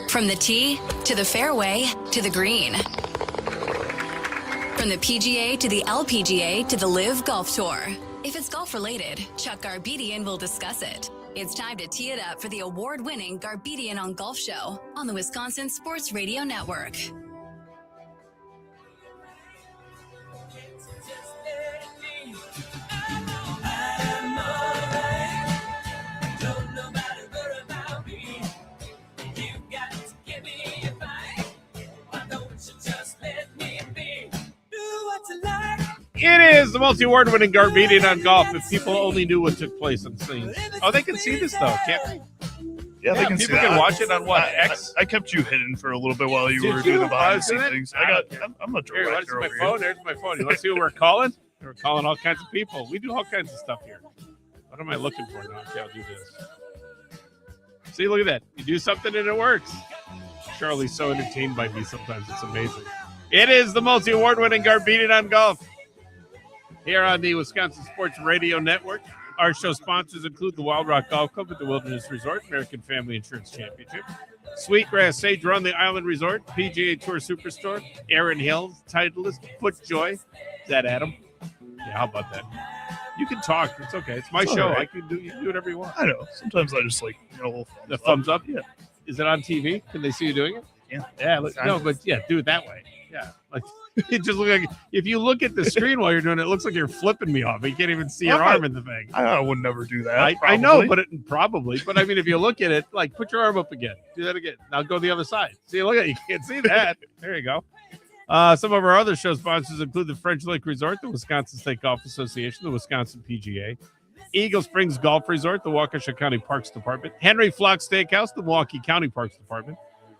From the tee to the fairway to the green. From the PGA to the LPGA to the Live Golf Tour. If it's golf related, Chuck Garbedian will discuss it. It's time to tee it up for the award-winning Garbedian on Golf Show on the Wisconsin Sports Radio Network. It is the multi-award-winning Garbedian on Golf. If people only knew what took place on the scene. Oh, they can see this, though, can't they? Yeah, they can see people can watch it on what, X? I kept you hidden for a little bit while you were doing the behind-the-scenes things. I'm a Here, director my over phone. here. There's my phone. You want to see who we're calling? We're calling all kinds of people. We do all kinds of stuff here. What am I looking for now? Okay, I'll do this. See, look at that. You do something and it works. Charlie's so entertained by me sometimes. It's amazing. It is the multi-award-winning Garbedian on Golf here on the Wisconsin Sports Radio Network. Our show sponsors include the Wild Rock Golf Club at the Wilderness Resort, American Family Insurance Championship, Sweetgrass Sage Run, the Island Resort, PGA Tour Superstore, Erin Hills, Titleist, FootJoy. Is that Adam? Yeah, how about that? You can talk. It's okay. It's my show. Right. You can do whatever you want. I know. Sometimes I just like a little thumbs up. Yeah. Is it on TV? Can they see you doing it? Yeah. Yeah. No, but yeah, do it that way. Yeah. Like it just looks like if you look at the screen while you're doing it, it looks like you're flipping me off. You can't even see your arm in the thing. I would never do that. I know, but probably. But I mean, if you look at it, like put your arm up again. Do that again. Now go the other side. See, look at it. You can't see that. There you go. Some of our other show sponsors include the French Lake Resort, the Wisconsin State Golf Association, the Wisconsin PGA, Eagle Springs Golf Resort, the Waukesha County Parks Department, Henry Flock Steakhouse, the Milwaukee County Parks Department,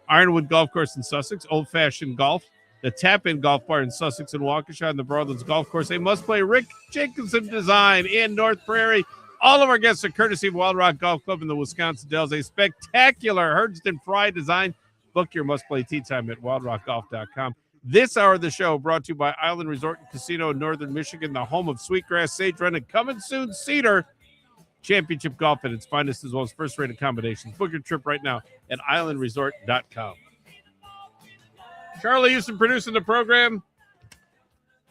Ironwood Golf Course in Sussex, Old Fashioned Golf, the Tap-In Golf Bar in Sussex and Waukesha, and the Broadlands Golf Course. They must play Rick Jacobson Design in North Prairie. All of our guests are courtesy of Wild Rock Golf Club in the Wisconsin Dells. A spectacular Herdston Fry design. Book your must-play tee time at wildrockgolf.com. This hour of the show brought to you by Island Resort and Casino in Northern Michigan, the home of Sweetgrass Sage Run and coming soon Cedar Championship Golf at its finest, as well as first-rate accommodations. Book your trip right now at islandresort.com. Charlie Houston producing the program.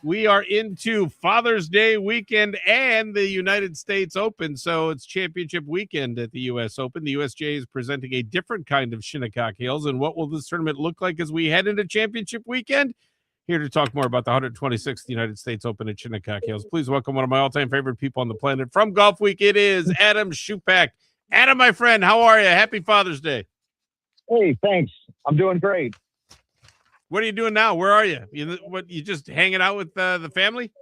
We are into Father's Day weekend and the United States Open, so it's championship weekend at the U.S. Open. The USGA is presenting a different kind of Shinnecock Hills, and what will this tournament look like as we head into championship weekend? Here to talk more about the 126th United States Open at Shinnecock Hills. Please welcome one of my all-time favorite people on the planet from Golf Week. It is Adam Schupak. Adam, my friend, how are you? Happy Father's Day. Hey, thanks. I'm doing great. What are you doing now? Where are you? You just hanging out with the family?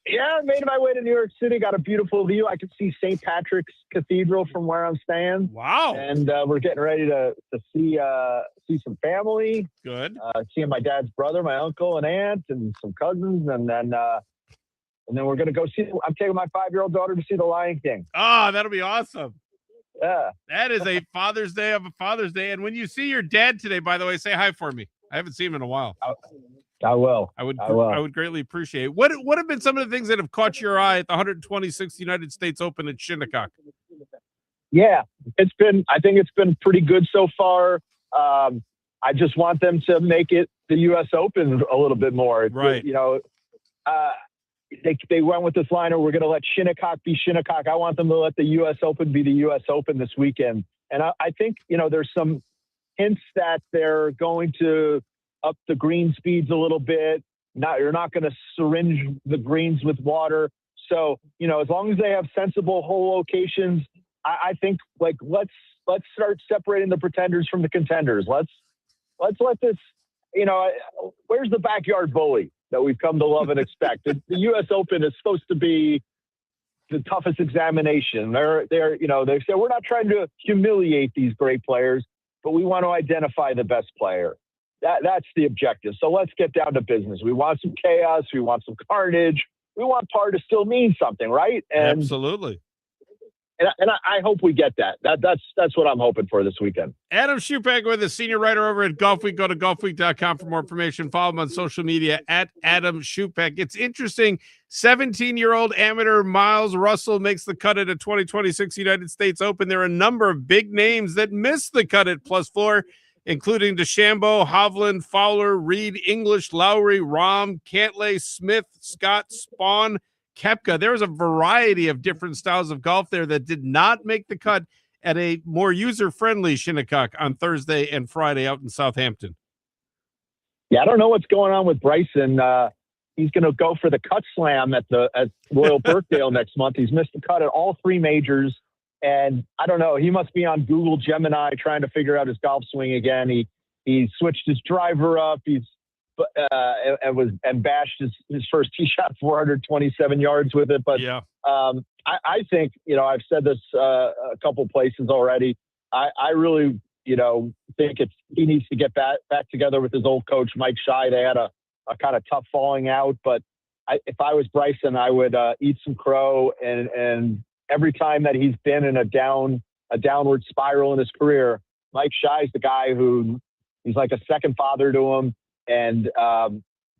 Yeah, I made my way to New York City. Got a beautiful view. I could see St. Patrick's Cathedral from where I'm staying. Wow! And we're getting ready to see some family. Good. Seeing my dad's brother, my uncle and aunt, and some cousins, and then we're gonna go see. I'm taking my 5-year-old daughter to see The Lion King. Oh, that'll be awesome. Yeah. That is a Father's Day of a Father's Day. And when you see your dad today, by the way, say hi for me. I haven't seen him in a while. I will. I would greatly appreciate it. What have been some of the things that have caught your eye at the 126th United States Open at Shinnecock? Yeah, I think it's been pretty good so far. I just want them to make it the U.S. Open a little bit more. Right. They went with this liner. We're going to let Shinnecock be Shinnecock. I want them to let the U.S. Open be the U.S. Open this weekend. And I think, there's some hints that they're going to up the green speeds a little bit. You're not going to syringe the greens with water. So, as long as they have sensible hole locations, I think let's start separating the pretenders from the contenders. Let's let this, where's the backyard bully that we've come to love and expect? The U.S. Open is supposed to be the toughest examination. They say we're not trying to humiliate these great players, but we want to identify the best player. That's the objective. So let's get down to business. We want some chaos. We want some carnage. We want par to still mean something, right? And absolutely. I hope we get that. That's what I'm hoping for this weekend. Adam Schupak with us, senior writer over at Golf Week. Go to golfweek.com for more information. Follow him on social media at Adam Schupak. It's interesting. 17-year-old amateur Miles Russell makes the cut at a 2026 United States Open. There are a number of big names that missed the cut at Plus Four, including DeChambeau, Hovland, Fowler, Reed, English, Lowry, Rahm, Cantlay, Smith, Scott, Spawn, Koepka. There was a variety of different styles of golf there that did not make the cut at a more user-friendly Shinnecock on Thursday and Friday out in Southampton. Yeah, I don't know what's going on with Bryson. He's going to go for the cut slam at Royal Birkdale next month. He's missed the cut at all three majors. And I don't know, he must be on Google Gemini trying to figure out his golf swing again. He switched his driver up. And bashed his first tee shot 427 yards with it. But yeah. I think, I've said this a couple places already. I really, think he needs to get back together with his old coach, Mike Shy. They had a kind of tough falling out, but if I was Bryson, I would eat some crow. And every time that he's been in a downward spiral in his career, Mike Shy's the guy who he's like a second father to him. And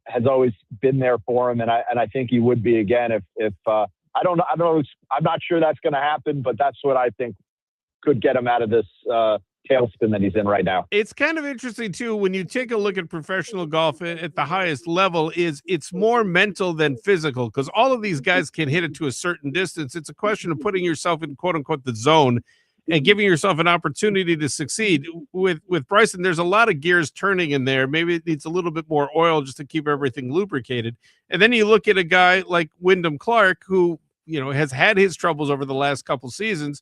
has always been there for him, and I think he would be again if I don't know. I'm not sure that's going to happen, but that's what I think could get him out of this tailspin that he's in right now. It's kind of interesting too when you take a look at professional golf at the highest level. It's more mental than physical because all of these guys can hit it to a certain distance. It's a question of putting yourself in quote unquote the zone and giving yourself an opportunity to succeed. With Bryson, there's a lot of gears turning in there. Maybe it needs a little bit more oil just to keep everything lubricated. And then you look at a guy like Wyndham Clark, who, has had his troubles over the last couple seasons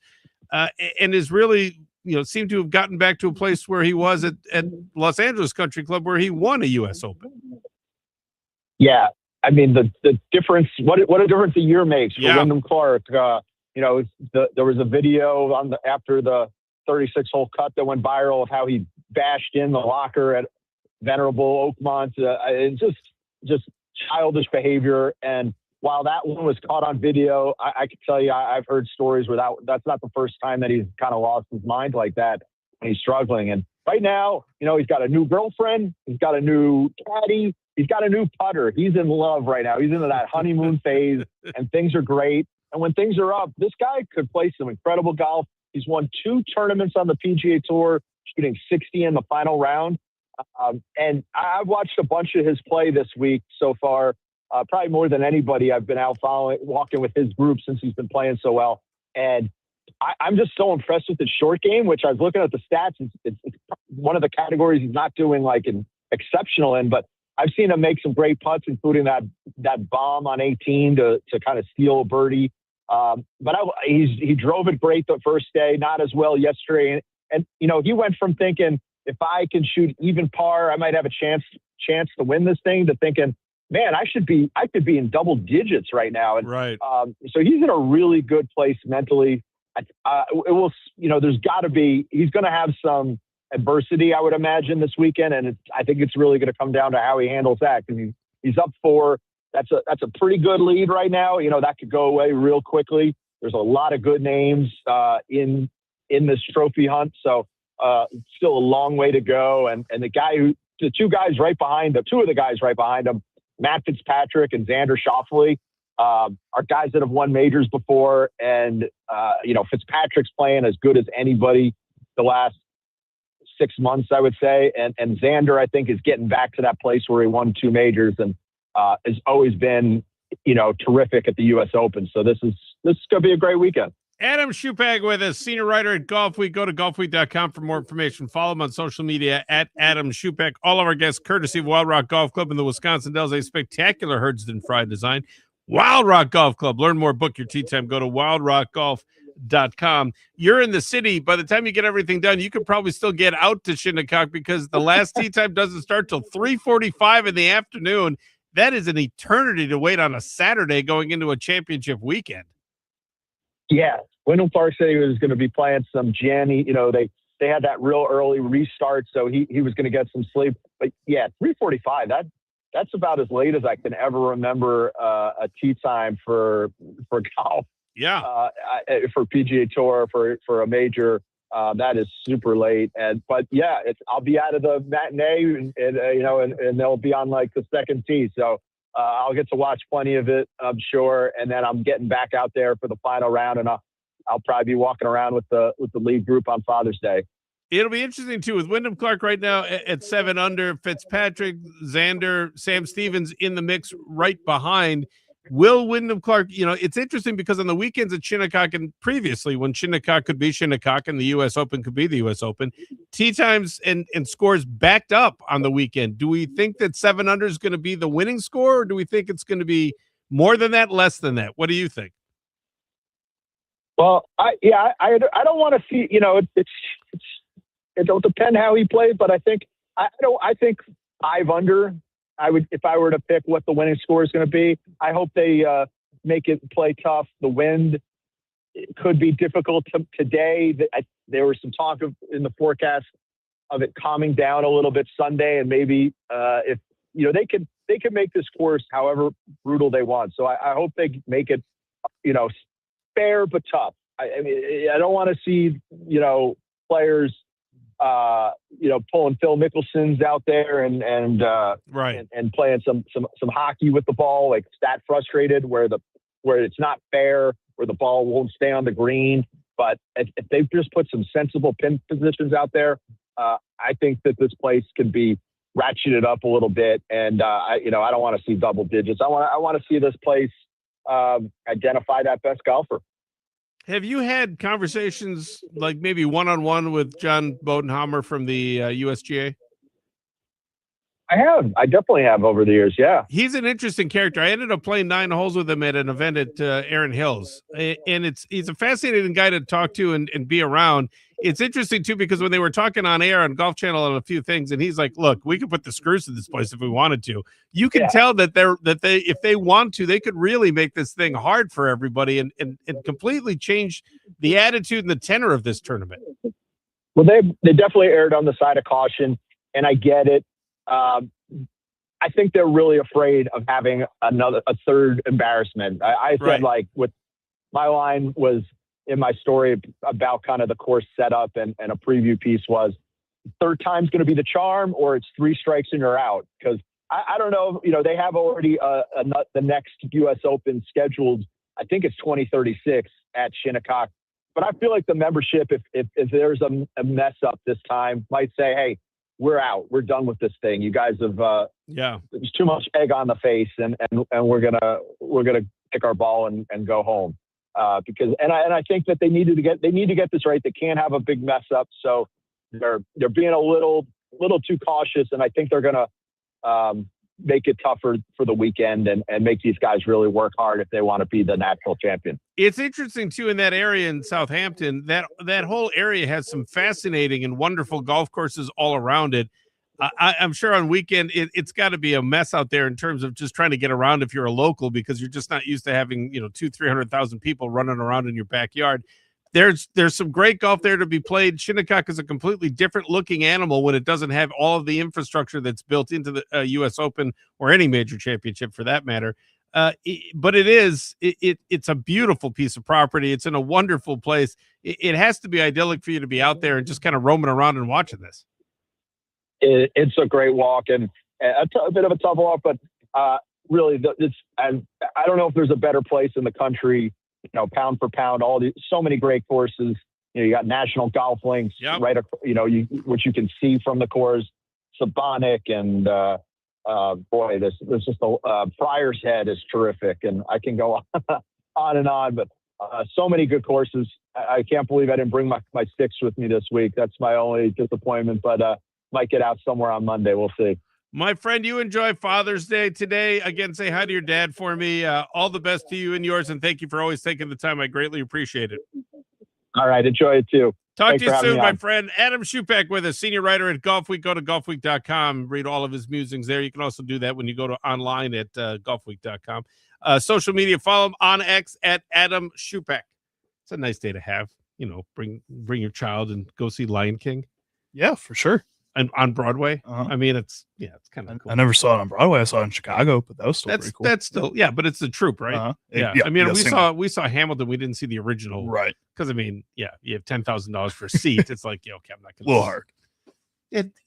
and is really, seemed to have gotten back to a place where he was at Los Angeles Country Club where he won a U.S. Open. Yeah. I mean, the difference, what a difference a year makes for Wyndham Clark. There was a video after the 36-hole cut that went viral of how he bashed in the locker at Venerable Oakmont. It's just childish behavior. And while that one was caught on video, I can tell you I've heard stories where that's not the first time that he's kind of lost his mind like that when he's struggling. And right now, he's got a new girlfriend, he's got a new caddy, he's got a new putter. He's in love right now. He's into that honeymoon phase, and things are great. And when things are up, this guy could play some incredible golf. He's won 2 tournaments on the PGA Tour, shooting 60 in the final round. And I've watched a bunch of his play this week so far, probably more than anybody. I've been out walking with his group since he's been playing so well. And I'm just so impressed with his short game, which I was looking at the stats. It's one of the categories he's not doing like an exceptional in, but I've seen him make some great putts, including that bomb on 18 to kind of steal a birdie. But he drove it great the first day, not as well yesterday. And he went from thinking, if I can shoot even par, I might have a chance to win this thing, to thinking, man, I could be in double digits right now. And, right. So he's in a really good place mentally. There's got to be, he's going to have some adversity, I would imagine, this weekend. And I think it's really going to come down to how he handles that, because he's up 4. That's a pretty good lead right now. That could go away real quickly. There's a lot of good names in this trophy hunt. So still a long way to go. And the two of the guys right behind him, Matt Fitzpatrick and Xander Schauffele, are guys that have won majors before. And, Fitzpatrick's playing as good as anybody the last 6 months, I would say. And Xander, I think, is getting back to that place where he won 2 majors and has always been, terrific at the U.S. Open. So this is going to be a great weekend. Adam Schupak with us, senior writer at Golf Week. Go to golfweek.com for more information. Follow him on social media at Adam Schupak. All of our guests, courtesy of Wild Rock Golf Club in the Wisconsin Dells, a spectacular Herdsden Fry design. Wild Rock Golf Club. Learn more, book your tee time. Go to wildrockgolf.com. You're in the city. By the time you get everything done, you could probably still get out to Shinnecock because the last tee time doesn't start till 3:45 in the afternoon. That is an eternity to wait on a Saturday going into a championship weekend. Yeah. Wyndham Clark said he was going to be playing some gin. They had that real early restart, so he was going to get some sleep. But yeah, 3:45, that's about as late as I can ever remember a tee time for golf. for PGA Tour for a major. That is super late, but yeah, I'll be out of the matinee, and they'll be on like the second tee, so I'll get to watch plenty of it, I'm sure, and then I'm getting back out there for the final round, and I'll probably be walking around with the lead group on Father's Day. It'll be interesting too with Wyndham Clark right now at 7 under, Fitzpatrick, Xander, Sam Stevens in the mix right behind. Will Wyndham Clark, it's interesting because on the weekends at Shinnecock and previously when Shinnecock could be Shinnecock and the U.S. Open could be the U.S. Open, tee times and scores backed up on the weekend. Do we think that 7 under is going to be the winning score, or do we think it's going to be more than that, less than that? What do you think? Well, I don't want to see, it'll depend how he plays, but I think 5 under. If I were to pick what the winning score is going to be, I hope they make it play tough. The wind could be difficult today. There was some talk in the forecast of it calming down a little bit Sunday, and maybe if they can make this course however brutal they want. So I hope they make it fair but tough. I mean, I don't want to see players pulling Phil Mickelson's out there and playing some hockey with the ball, like stat frustrated, where it's not fair, where the ball won't stay on the green. But if they just put some sensible pin positions out there, I think that this place can be ratcheted up a little bit. And I don't want to see double digits. I want to see this place identify that best golfer. Have you had conversations like maybe one-on-one with John Bodenhammer from the USGA? I have. I definitely have over the years. Yeah. He's an interesting character. I ended up playing 9 holes with him at an event at Erin Hills. And he's a fascinating guy to talk to and be around. It's interesting too, because when they were talking on air on Golf Channel on a few things, and he's like, look, we could put the screws in this place if we wanted to. You can tell that they if they want to, they could really make this thing hard for everybody and completely change the attitude and the tenor of this tournament. Well, they definitely erred on the side of caution, and I get it. I think they're really afraid of having a third embarrassment. I said, like, with my line was in my story about kind of the course setup and a preview piece was, third time's going to be the charm, or it's 3 strikes and you're out. Because I don't know, they have already the next U.S. Open scheduled. I think it's 2036 at Shinnecock. But I feel like the membership, if there's a mess up this time, might say, hey, we're out. We're done with this thing. You guys have there's too much egg on the face, and we're gonna pick our ball and go home. Because I think that they need to get this right. They can't have a big mess up. So they're being a little too cautious, and I think they're gonna make it tougher for the weekend and make these guys really work hard if they want to be the national champion. It's interesting too in that area in Southampton, that whole area has some fascinating and wonderful golf courses all around it. I'm sure on weekend it's got to be a mess out there in terms of just trying to get around if you're a local, because you're just not used to having 200,000-300,000 people running around in your backyard. There's some great golf there to be played. Shinnecock is a completely different looking animal when it doesn't have all of the infrastructure that's built into the U.S. Open or any major championship for that matter. But it's a beautiful piece of property. It's in a wonderful place. It has to be idyllic for you to be out there and just kind of roaming around and watching this. It's a great walk and a bit of a tough walk, but really, I don't know if there's a better place in the country. Pound for pound, so many great courses. You got National Golf Links, right? Which you can see from the course. Sabonic and there's just Friar's Head is terrific, and I can go on and on. But so many good courses. I can't believe I didn't bring my sticks with me this week. That's my only disappointment. But might get out somewhere on Monday. We'll see. My friend, you enjoy Father's Day today. Again, say hi to your dad for me. All the best to you and yours, and thank you for always taking the time. I greatly appreciate it. All right, enjoy it too. Talk to you soon, my friend. Adam Schupak with us, senior writer at Golf Week. Go to golfweek.com, read all of his musings there. You can also do that when you go to online at golfweek.com. Social media, follow him on X at Adam Schupak. It's a nice day to have. Bring your child and go see Lion King. Yeah, for sure. And on Broadway. Uh-huh. I mean, it's kind of cool. I never saw it on Broadway. I saw it in Chicago, but that was still pretty cool. That's still, yeah, but it's the troupe, right? Uh-huh. Yeah. Yeah, I mean, yeah, we saw Hamilton. We didn't see the original, right? Because I mean, yeah, you have $10,000 for a seat. It's like, yeah, okay, I'm not going to. A little hard.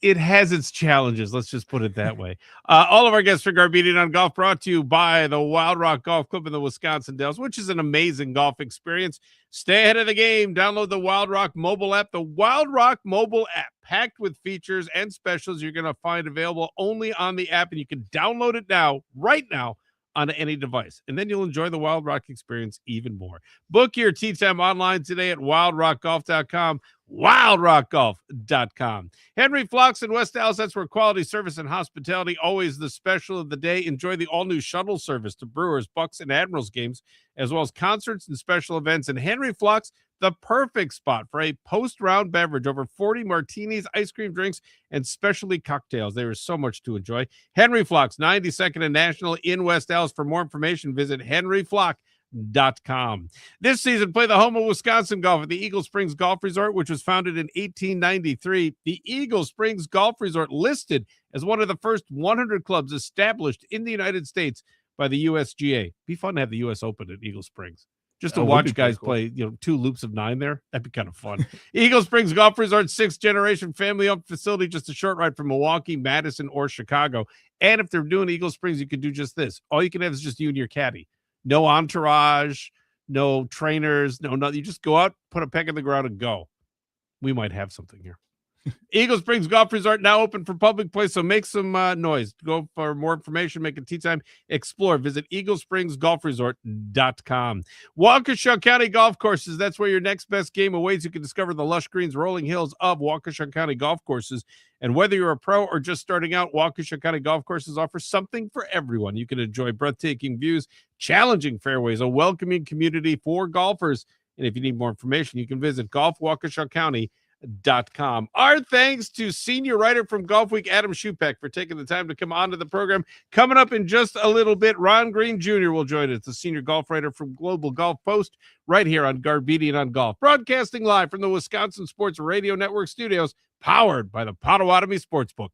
It has its challenges. Let's just put it that way. All of our guests for Garbedian on Golf brought to you by the Wild Rock Golf Club in the Wisconsin Dells, which is an amazing golf experience. Stay ahead of the game. Download the Wild Rock mobile app. The Wild Rock mobile app, packed with features and specials you're going to find available only on the app, and you can download it now, right now, on any device. And then you'll enjoy the Wild Rock experience even more. Book your tee time online today at wildrockgolf.com, wildrockgolf.com. Henry Flocks in West Dallas, that's where quality service and hospitality, always the special of the day. Enjoy the all-new shuttle service to Brewers, Bucks, and Admirals games, as well as concerts and special events. And Henry Flocks, the perfect spot for a post-round beverage. Over 40 martinis, ice cream drinks, and specialty cocktails. There is so much to enjoy. Henry Flocks, 92nd and National in West Dallas. For more information, visit henryflock.com. This season, play the home of Wisconsin golf at the Eagle Springs Golf Resort, which was founded in 1893. The Eagle Springs Golf Resort, listed as one of the first 100 clubs established in the United States by the USGA. Be fun to have the U.S. Open at Eagle Springs. Just to watch guys play, 2 loops of 9 there. That'd be kind of fun. Eagle Springs Golf Resort, 6th generation family-owned facility, just a short ride from Milwaukee, Madison, or Chicago. And if they're doing Eagle Springs, you could do just this. All you can have is just you and your caddy. No entourage, no trainers, no nothing. You just go out, put a peg in the ground, and go. We might have something here. Eagle Springs Golf Resort now open for public play, so make some noise. Go for more information, make a tee time, explore. Visit eaglespringsgolfresort.com. Waukesha County Golf Courses, that's where your next best game awaits. You can discover the lush greens, rolling hills of Waukesha County Golf Courses. And whether you're a pro or just starting out, Waukesha County Golf Courses offer something for everyone. You can enjoy breathtaking views, challenging fairways, a welcoming community for golfers. And if you need more information, you can visit golfwaukeshacounty.com. Our thanks to senior writer from Golf Week, Adam Schupak, for taking the time to come onto the program. Coming up in just a little bit, Ron Green Jr. will join us, the senior golf writer from Global Golf Post, right here on Garbedian on Golf. Broadcasting live from the Wisconsin Sports Radio Network studios, powered by the Potawatomi Sportsbook.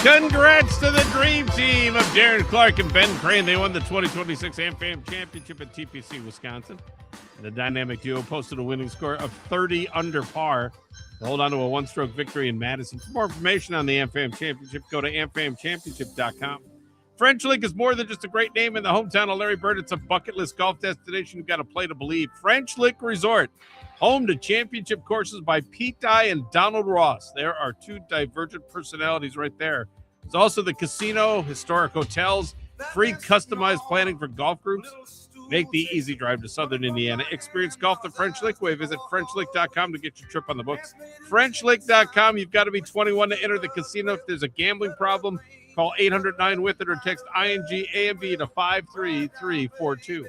Congrats to the dream team of Darren Clark and Ben Crane. They won the 2026 AmFam Championship at TPC, Wisconsin. The dynamic duo posted a winning score of 30 under par to hold on to a one-stroke victory in Madison. For more information on the AmFam Championship, go to amfamchampionship.com. French Lick is more than just a great name in the hometown of Larry Bird. It's a bucket list golf destination you've got to play to believe. French Lick Resort, home to championship courses by Pete Dye and Donald Ross. There are two divergent personalities right there. There's also the casino, historic hotels, free customized planning for golf groups. Make the easy drive to Southern Indiana. Experience golf the French Lick way. Visit FrenchLick.com to get your trip on the books. FrenchLick.com. You've got to be 21 to enter the casino. If there's a gambling problem, call 800-9-WITH-IT or text ING-AMB to 53342.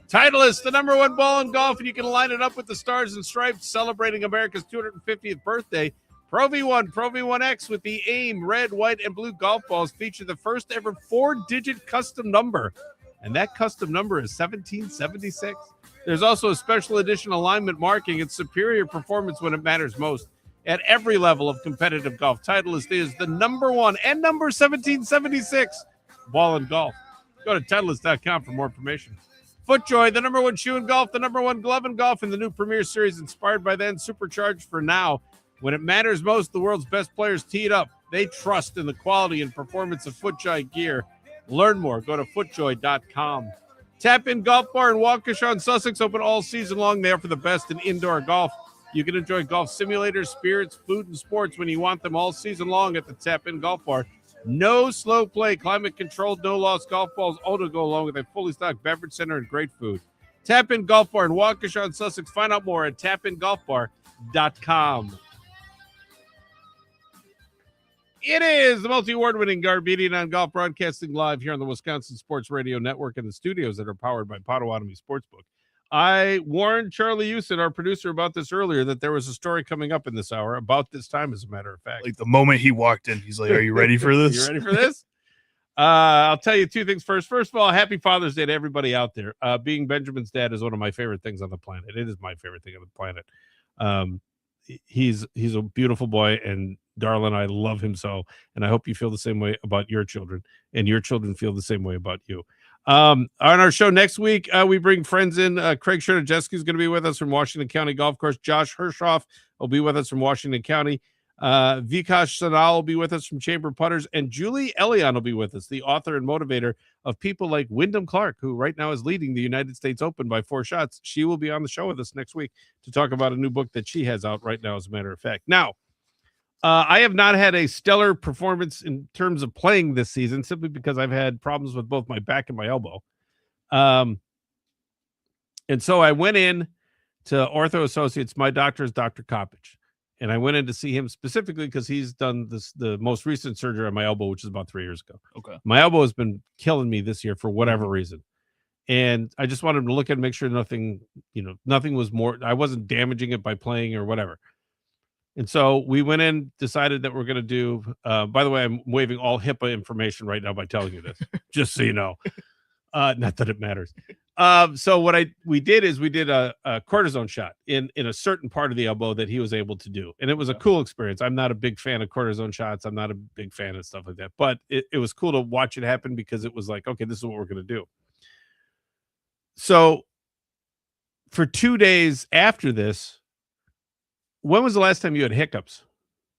Titleist, the number one ball in golf, and you can line it up with the Stars and Stripes celebrating America's 250th birthday. Pro V1, Pro V1X with the AIM red, white, and blue golf balls feature the first ever 4-digit custom number, and that custom number is 1776. There's also a special edition alignment marking and superior performance when it matters most. At every level of competitive golf, Titleist is the number one and number 1776 ball in golf. Go to Titleist.com for more information. FootJoy, the number one shoe in golf, the number one glove in golf, and the new Premier Series inspired by then, supercharged for now. When it matters most, the world's best players tee it up. They trust in the quality and performance of FootJoy gear. Learn more. Go to FootJoy.com. Tap In Golf Bar in Waukesha on Sussex, open all season long. They offer the best in indoor golf. You can enjoy golf simulators, spirits, food, and sports when you want them all season long at the Tap In Golf Bar. No slow play, climate-controlled, no-loss golf balls, all to go along with a fully stocked beverage center and great food. Tap In Golf Bar in Waukesha on Sussex. Find out more at tapingolfbar.com. It is the multi-award-winning Garbedian on Golf, broadcasting live here on the Wisconsin Sports Radio Network in the studios that are powered by Potawatomi Sportsbook. I warned Charlie Houston, our producer, about this earlier, that there was a story coming up in this hour about this time, as a matter of fact. Like the moment he walked in, he's like, are you ready for this? You ready for this? I'll tell you two things first. First of all, happy Father's Day to everybody out there. Being Benjamin's dad is one of my favorite things on the planet. It is my favorite thing on the planet. He's a beautiful boy, and darling, I love him so, and I hope you feel the same way about your children, and your children feel the same way about you. On our show next week, we bring friends in. Craig Chernijeski is going to be with us from Washington County Golf Course. Josh Hirshoff will be with us from Washington County. Vikash Sanal will be with us from Chamber Putters, and Julie Elion will be with us, the author and motivator of people like Wyndham Clark, who right now is leading the United States Open by 4 shots. She will be on the show with us next week to talk about a new book that she has out right now, as a matter of fact. Now, I have not had a stellar performance in terms of playing this season, simply because I've had problems with both my back and my elbow. And so I went in to Ortho Associates. My doctor is Dr. Coppage. And I went in to see him specifically because he's done the most recent surgery on my elbow, which is about 3 years ago. Okay. My elbow has been killing me this year for whatever reason. And I just wanted him to look at it and make sure nothing was more, I wasn't damaging it by playing or whatever. And so we went in, decided that we're going to do, by the way, I'm waiving all HIPAA information right now by telling you this, just so you know. Not that it matters. So what we did is we did a cortisone shot in a certain part of the elbow that he was able to do. And it was a cool experience. I'm not a big fan of cortisone shots. I'm not a big fan of stuff like that. But it was cool to watch it happen, because it was like, okay, this is what we're going to do. So for 2 days after this, when was the last time you had hiccups?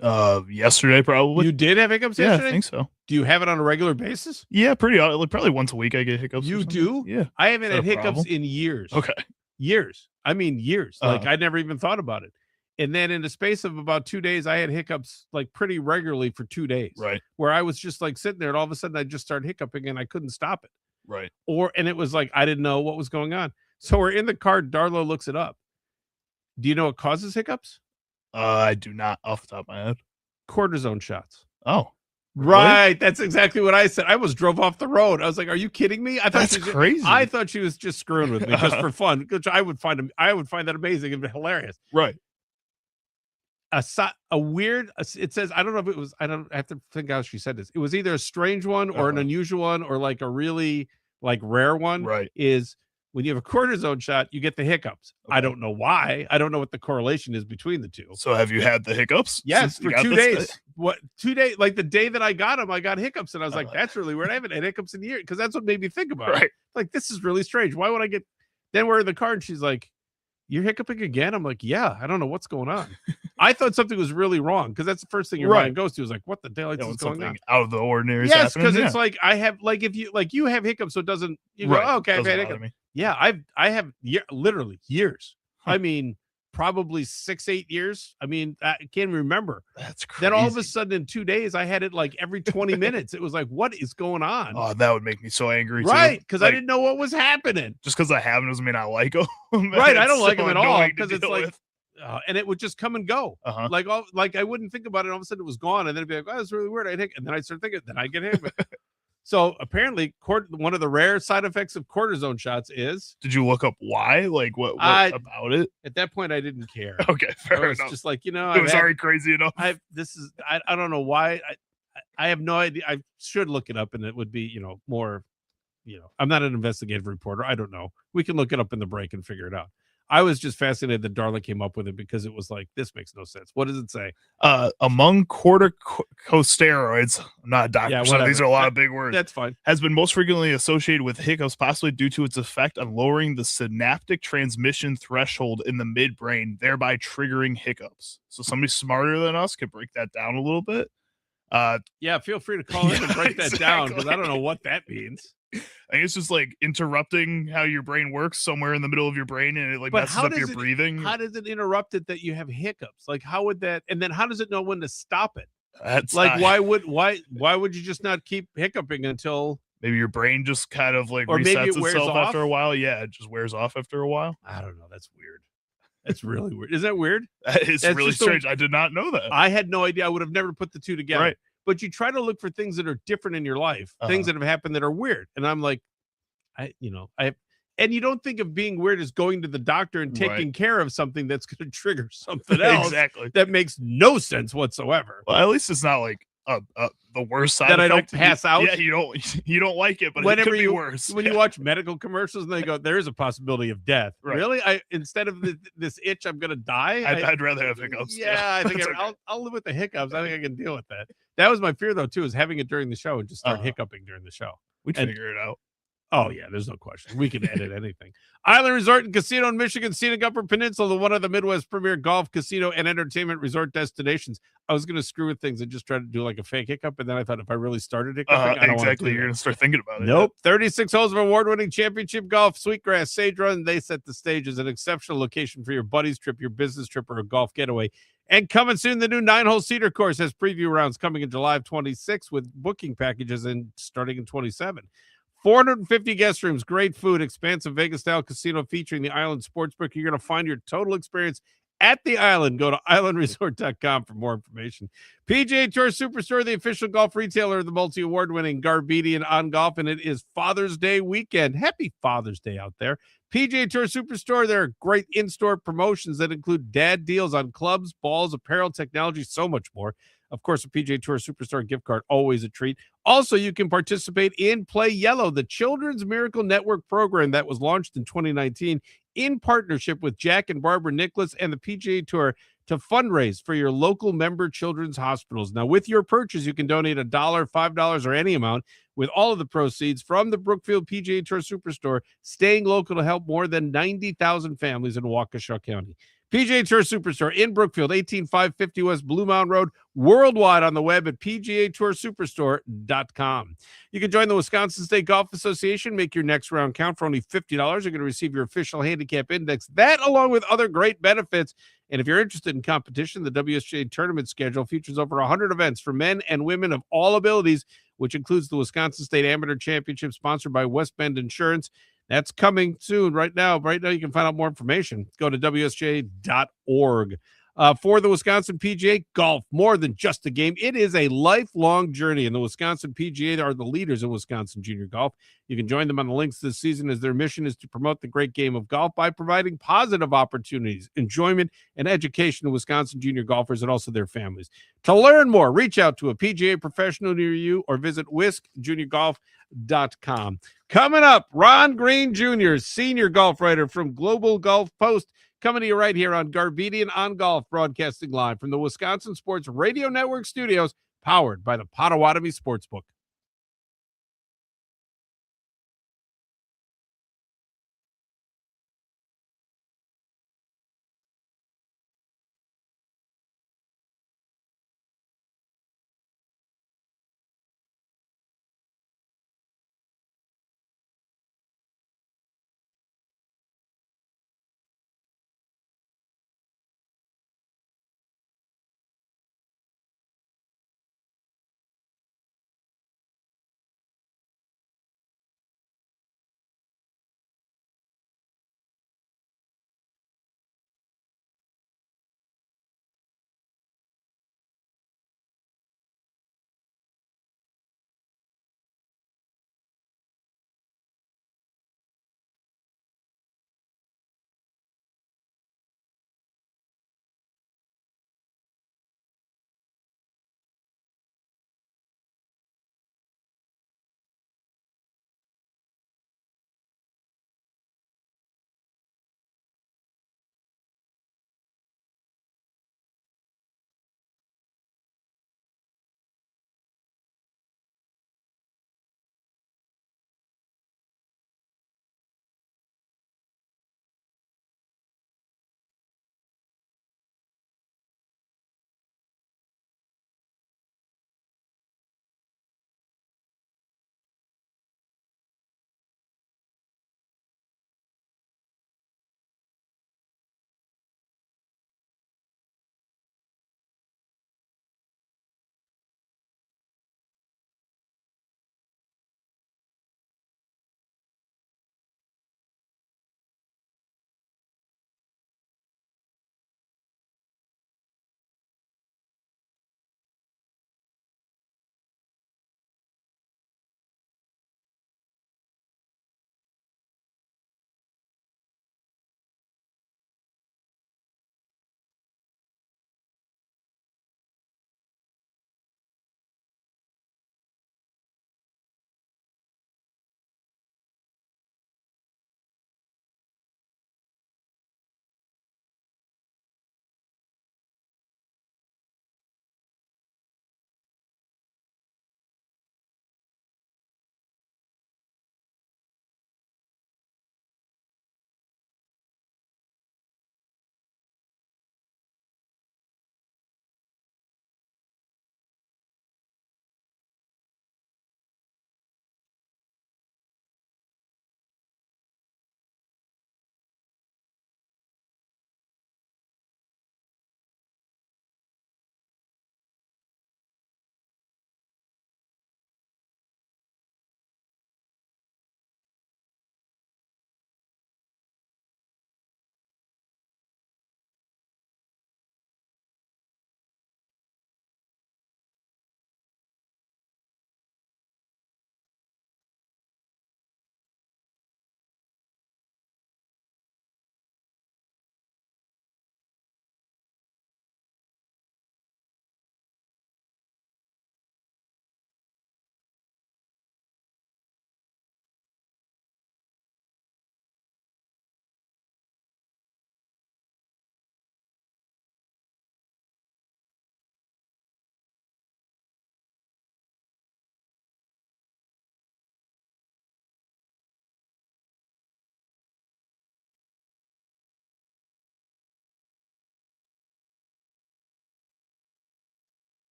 Yesterday, probably. You did have hiccups yesterday? Yeah, I think so. Do you have it on a regular basis? Yeah, probably once a week I get hiccups. You do? Yeah. I haven't had hiccups in years. Okay. Years. I mean, years. Like, I never even thought about it. And then in the space of about 2 days, I had hiccups like pretty regularly for 2 days. Right. Where I was just like sitting there, and all of a sudden I just started hiccuping and I couldn't stop it. Right. And it was like, I didn't know what was going on. So we're in the car. Darla looks it up. Do you know what causes hiccups? I do not, off the top of my head. Cortisone shots. Oh, right. Really? That's exactly what I said. I almost drove off the road. I was like, "Are you kidding me?" I thought that's crazy. I thought she was just screwing with me just for fun. Which I would find that amazing and hilarious. Right. A weird. It says, I don't know if it was. I have to think how she said this. It was either a strange one or an unusual one or like a really like rare one. Right. Is when you have a cortisone shot, you get the hiccups. Okay. I don't know why. I don't know what the correlation is between the two. So have you had the hiccups? Yes, since you for got 2 this? days. What 2 days? Like the day that I got them, I got hiccups, and I was like, "That's really weird. I haven't had hiccups in years." Because that's what made me think about it. Right. Like, this is really strange. Why would I get? Then we're in the car, and she's like, "You're hiccuping again?" I'm like, "Yeah, I don't know what's going on." I thought something was really wrong because that's the first thing your Right. mind goes to is like, "What the daylights is going something on?" out of the ordinary. Yes, because it's like I have if you have hiccups, so it doesn't. You go, "Oh, okay, I've had hiccups." Yeah, I have literally years. I mean, probably 6-8 years. I mean, I can't remember. That's crazy. Then all of a sudden in 2 days, I had it like every 20 minutes. It was like, what is going on? Oh, that would make me so angry. Right, because I Like, didn't know what was happening. just because I have them doesn't mean I like them. Right, I don't like them at all because because it's like, and it would just come and go. Uh-huh. Like I wouldn't think about it. All of a sudden, it was gone, and then it'd be like, "Oh, that's really weird." I'd hit, and then I start thinking, then I get hit. So apparently, one of the rare side effects of cortisone shots is. Did you look up why? Like what about it? At that point, I didn't care. Okay, fair I was enough. just like, it was already crazy enough. I don't know why. I have no idea. I should look it up, and it would be more. I'm not an investigative reporter. I don't know. We can look it up in the break and figure it out. I was just fascinated that Darla came up with it because it was like, this makes no sense. What does it say? Among corticosteroids, I'm not a doctor, so these are a lot of big words. That's fine. Has been most frequently associated with hiccups, possibly due to its effect on lowering the synaptic transmission threshold in the midbrain, thereby triggering hiccups. So somebody smarter than us could break that down a little bit. Yeah, feel free to call in and break that down because I don't know what that means. I think it's just like interrupting how your brain works somewhere in the middle of your brain, and it like messes up your breathing. How does it interrupt it that you have hiccups? Like, how would that? And then how does it know when to stop it? That's like, why would you just not keep hiccuping until maybe your brain just kind of like or resets maybe it wears itself off? After a while? Yeah, it just wears off after a while. I don't know. That's weird. That's really weird. Is that weird? It's really strange. I did not know that. I had no idea. I would have never put the two together. Right. But you try to look for things that are different in your life, things that have happened that are weird. And I'm like, and you don't think of being weird as going to the doctor and taking care of something that's going to trigger something else. Exactly. That makes no sense whatsoever. Well, at least it's not like the worst side that effect. I don't pass out. Yeah, you don't like it, but it could be worse. When you watch medical commercials and they go, there is a possibility of death. Right. Really? Instead of this itch, I'm going to die. I'd rather have hiccups. Yeah, I think I'll live with the hiccups. I think I can deal with that. That was my fear though too, is having it during the show and just start hiccuping during the show. We'd figure it out. Oh yeah, there's no question. We can edit anything. Island Resort and Casino in Michigan, scenic Upper Peninsula, one of the Midwest premier golf, casino, and entertainment resort destinations. I was going to screw with things and just try to do like a fake hiccup, and then I thought if I really started hiccuping, I don't exactly, you're going to start thinking about it. Nope. 36 holes of award-winning championship golf, Sweetgrass, Sage Run. They set the stage as an exceptional location for your buddies trip, your business trip, or a golf getaway. And coming soon, the new 9-hole Cedar course has preview rounds coming in July of 26 with booking packages and starting in 27. 450 guest rooms, great food, expansive Vegas-style casino featuring the Island Sportsbook. You're going to find your total experience at the Island. Go to islandresort.com for more information. PGA Tour Superstore, the official golf retailer of the multi-award-winning Garbedian on golf, and it is Father's Day weekend. Happy Father's Day out there. PGA Tour Superstore, there are great in-store promotions that include dad deals on clubs, balls, apparel, technology, so much more. Of course, a PGA Tour Superstore gift card, always a treat. Also, you can participate in Play Yellow, the Children's Miracle Network program that was launched in 2019 in partnership with Jack and Barbara Nicholas and the PGA Tour to fundraise for your local member children's hospitals. Now, with your purchase, you can donate $1, $5, or any amount, with all of the proceeds from the Brookfield PGA Tour Superstore staying local to help more than 90,000 families in Waukesha County. PGA Tour Superstore in Brookfield, 18550 West Blue Mountain Road, worldwide on the web at PGATourSuperstore.com. You can join the Wisconsin State Golf Association. Make your next round count for only $50. You're going to receive your official handicap index. That, along with other great benefits. And if you're interested in competition, the WSGA tournament schedule features over 100 events for men and women of all abilities, which includes the Wisconsin State Amateur Championship sponsored by West Bend Insurance. That's coming soon. Right now, you can find out more information. Go to WSJ.org. For the Wisconsin PGA, golf, more than just a game. It is a lifelong journey, and the Wisconsin PGA are the leaders in Wisconsin junior golf. You can join them on the links this season as their mission is to promote the great game of golf by providing positive opportunities, enjoyment, and education to Wisconsin junior golfers and also their families. To learn more, reach out to a PGA professional near you or visit whiskjuniorgolf.com. Coming up, Ron Green Jr., senior golf writer from Global Golf Post, coming to you right here on Garbedian on Golf, broadcasting live from the Wisconsin Sports Radio Network studios, powered by the Potawatomi Sportsbook.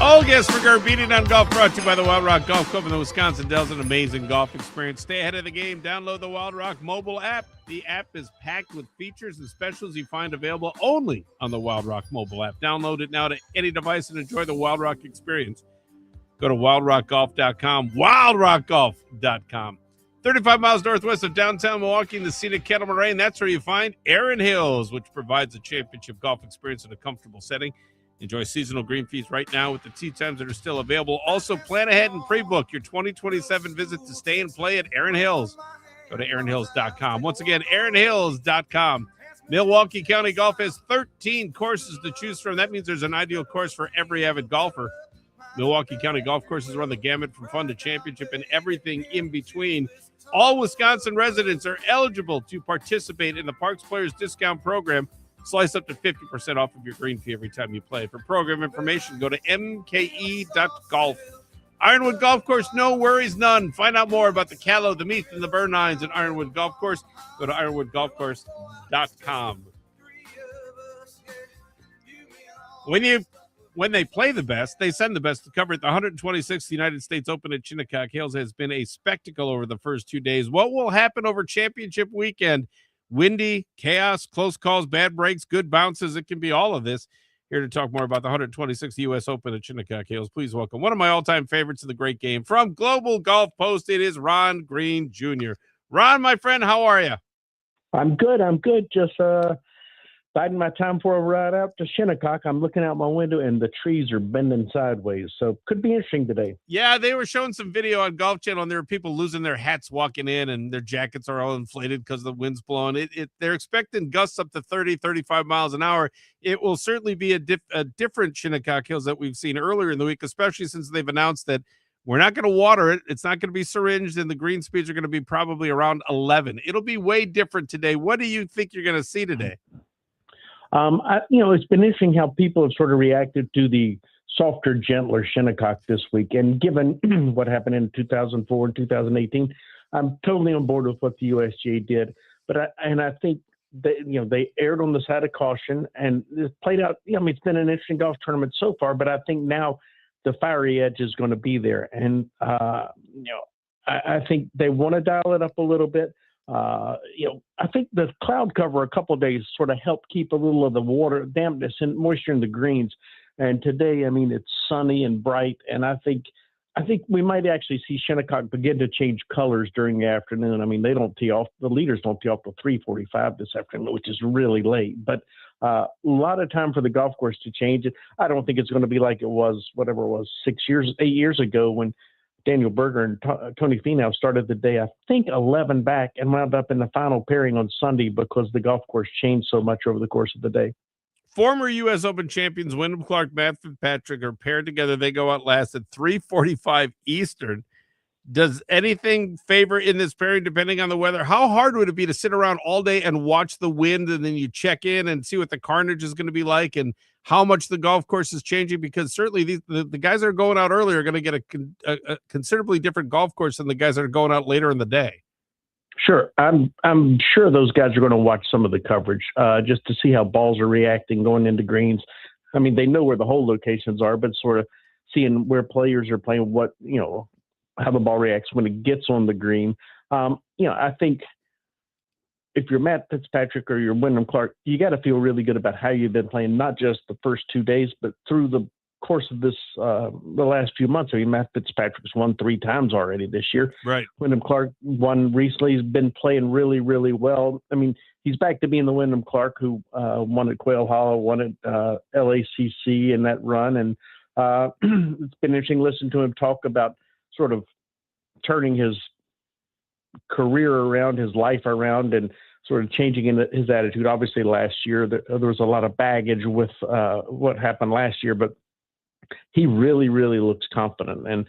All guests for Garbedian on Golf, brought to you by the Wild Rock Golf Club in the Wisconsin Dells. An amazing golf experience. Stay ahead of the game. Download the Wild Rock mobile app. The app is packed with features and specials you find available only on the Wild Rock mobile app. Download it now to any device and enjoy the Wild Rock experience. Go to wildrockgolf.com, wildrockgolf.com. 35 miles northwest of downtown Milwaukee in the scenic Kettle Moraine. That's where you find Erin Hills, which provides a championship golf experience in a comfortable setting. Enjoy seasonal green fees right now with the tee times that are still available. Also, plan ahead and pre-book your 2027 visit to stay and play at Erin Hills. Go to erinhills.com. Once again, erinhills.com. Milwaukee County Golf has 13 courses to choose from. That means there's an ideal course for every avid golfer. Milwaukee County golf courses run the gamut from fun to championship and everything in between. All Wisconsin residents are eligible to participate in the Parks Players Discount Program. Slice up to 50% off of your green fee every time you play. For program information, go to mke.golf. Ironwood Golf Course, no worries, none. Find out more about the Callow, the Meath, and the Bernines at Ironwood Golf Course. Go to ironwoodgolfcourse.com. When they play the best, they send the best to cover it. The 126th United States Open at Shinnecock Hills has been a spectacle over the first 2 days. What will happen over championship weekend? Windy, chaos, close calls, bad breaks, good bounces. It can be all of this. Here to talk more about the 126th U.S. Open at Shinnecock Hills. Please welcome one of my all-time favorites of the great game from Global Golf Post. It is Ron Green Jr. Ron, my friend, how are you? I'm good. Just biding my time for a ride out to Shinnecock. I'm looking out my window, and the trees are bending sideways, so could be interesting today. Yeah, they were showing some video on Golf Channel, and there were people losing their hats walking in, and their jackets are all inflated because the wind's blowing. They're expecting gusts up to 30, 35 miles an hour. It will certainly be a different Shinnecock Hills that we've seen earlier in the week, especially since they've announced that we're not going to water it. It's not going to be syringed, and the green speeds are going to be probably around 11. It'll be way different today. What do you think you're going to see today? It's been interesting how people have sort of reacted to the softer, gentler Shinnecock this week. And given what happened in 2004 and 2018, I'm totally on board with what the USGA did. But I think they erred on the side of caution, and it played out. It's been an interesting golf tournament so far, but I think now the fiery edge is going to be there. And I think they want to dial it up a little bit. I think the cloud cover a couple of days sort of helped keep a little of the water dampness and moisture in the greens. And today, it's sunny and bright, and I think we might actually see Shinnecock begin to change colors during the afternoon. They don't tee off. The leaders don't tee off till 3:45 this afternoon, which is really late. But a lot of time for the golf course to change it. I don't think it's going to be like it was, 8 years ago when Daniel Berger and Tony Finau started the day, I think, 11 back and wound up in the final pairing on Sunday because the golf course changed so much over the course of the day. Former U.S. Open champions Wyndham Clark, Matt Fitzpatrick are paired together. They go out last at 3:45 Eastern. Does anything favor in this pairing depending on the weather? How hard would it be to sit around all day and watch the wind, and then you check in and see what the carnage is going to be like and how much the golf course is changing? Because certainly the guys that are going out early are going to get a considerably different golf course than the guys that are going out later in the day. Sure. I'm sure those guys are going to watch some of the coverage just to see how balls are reacting going into greens. They know where the hole locations are, but sort of seeing where players are playing, how the ball reacts when it gets on the green. I think if you're Matt Fitzpatrick or you're Wyndham Clark, you got to feel really good about how you've been playing, not just the first 2 days, but through the course of this, the last few months. Matt Fitzpatrick's won 3 times already this year. Right. Wyndham Clark won recently. He's been playing really, really well. He's back to being the Wyndham Clark who won at Quail Hollow, won at LACC in that run. And it's been interesting to listen to him talk about sort of turning his career around, his life around, and sort of changing in his attitude. Obviously, last year there was a lot of baggage with what happened last year, but he really, really looks confident. And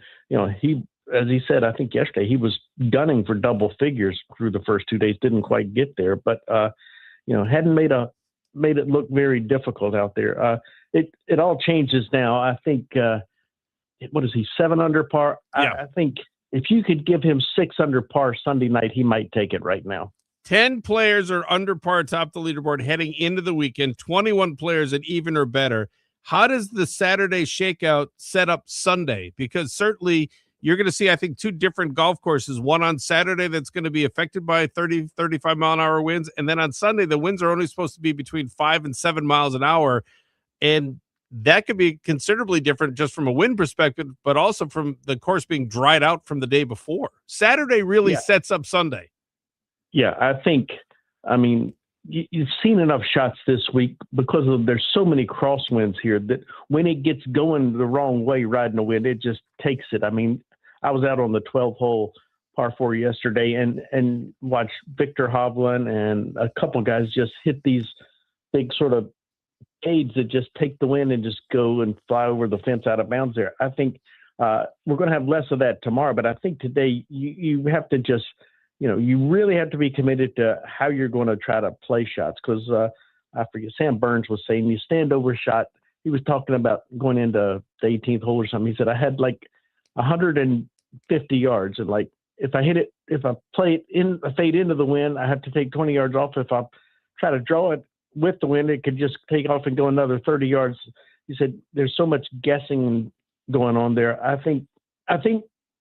he, as he said, I think yesterday, he was gunning for double figures through the first 2 days. Didn't quite get there, but hadn't made it look very difficult out there. It all changes now. I think. What is he, 7 under par? Yeah. I think if you could give him 6 under par Sunday night, he might take it right now. 10 players are under par atop the leaderboard heading into the weekend, 21 players at even or better. How does the Saturday shakeout set up Sunday? Because certainly you're going to see, I think, two different golf courses, one on Saturday that's going to be affected by 30, 35 mile an hour winds. And then on Sunday, the winds are only supposed to be between 5 and 7 miles an hour. And that could be considerably different just from a wind perspective, but also from the course being dried out from the day before. Saturday really sets up Sunday. Yeah, I mean, you've seen enough shots this week because there's so many crosswinds here that when it gets going the wrong way riding the wind, it just takes it. I mean, I was out on the 12th hole par 4 yesterday and watched Victor Hovland and a couple guys just hit these big sort of aids that just take the wind and just go and fly over the fence out of bounds there. I think we're going to have less of that tomorrow, but I think today you have to just, you really have to be committed to how you're going to try to play shots. Because I forget, Sam Burns was saying you stand over shot. He was talking about going into the 18th hole or something. He said, I had like 150 yards. And like, if I hit it, if I play it in a fade into the wind, I have to take 20 yards off. If I try to draw it with the wind, it could just take off and go another 30 yards. He said, there's so much guessing going on there. I think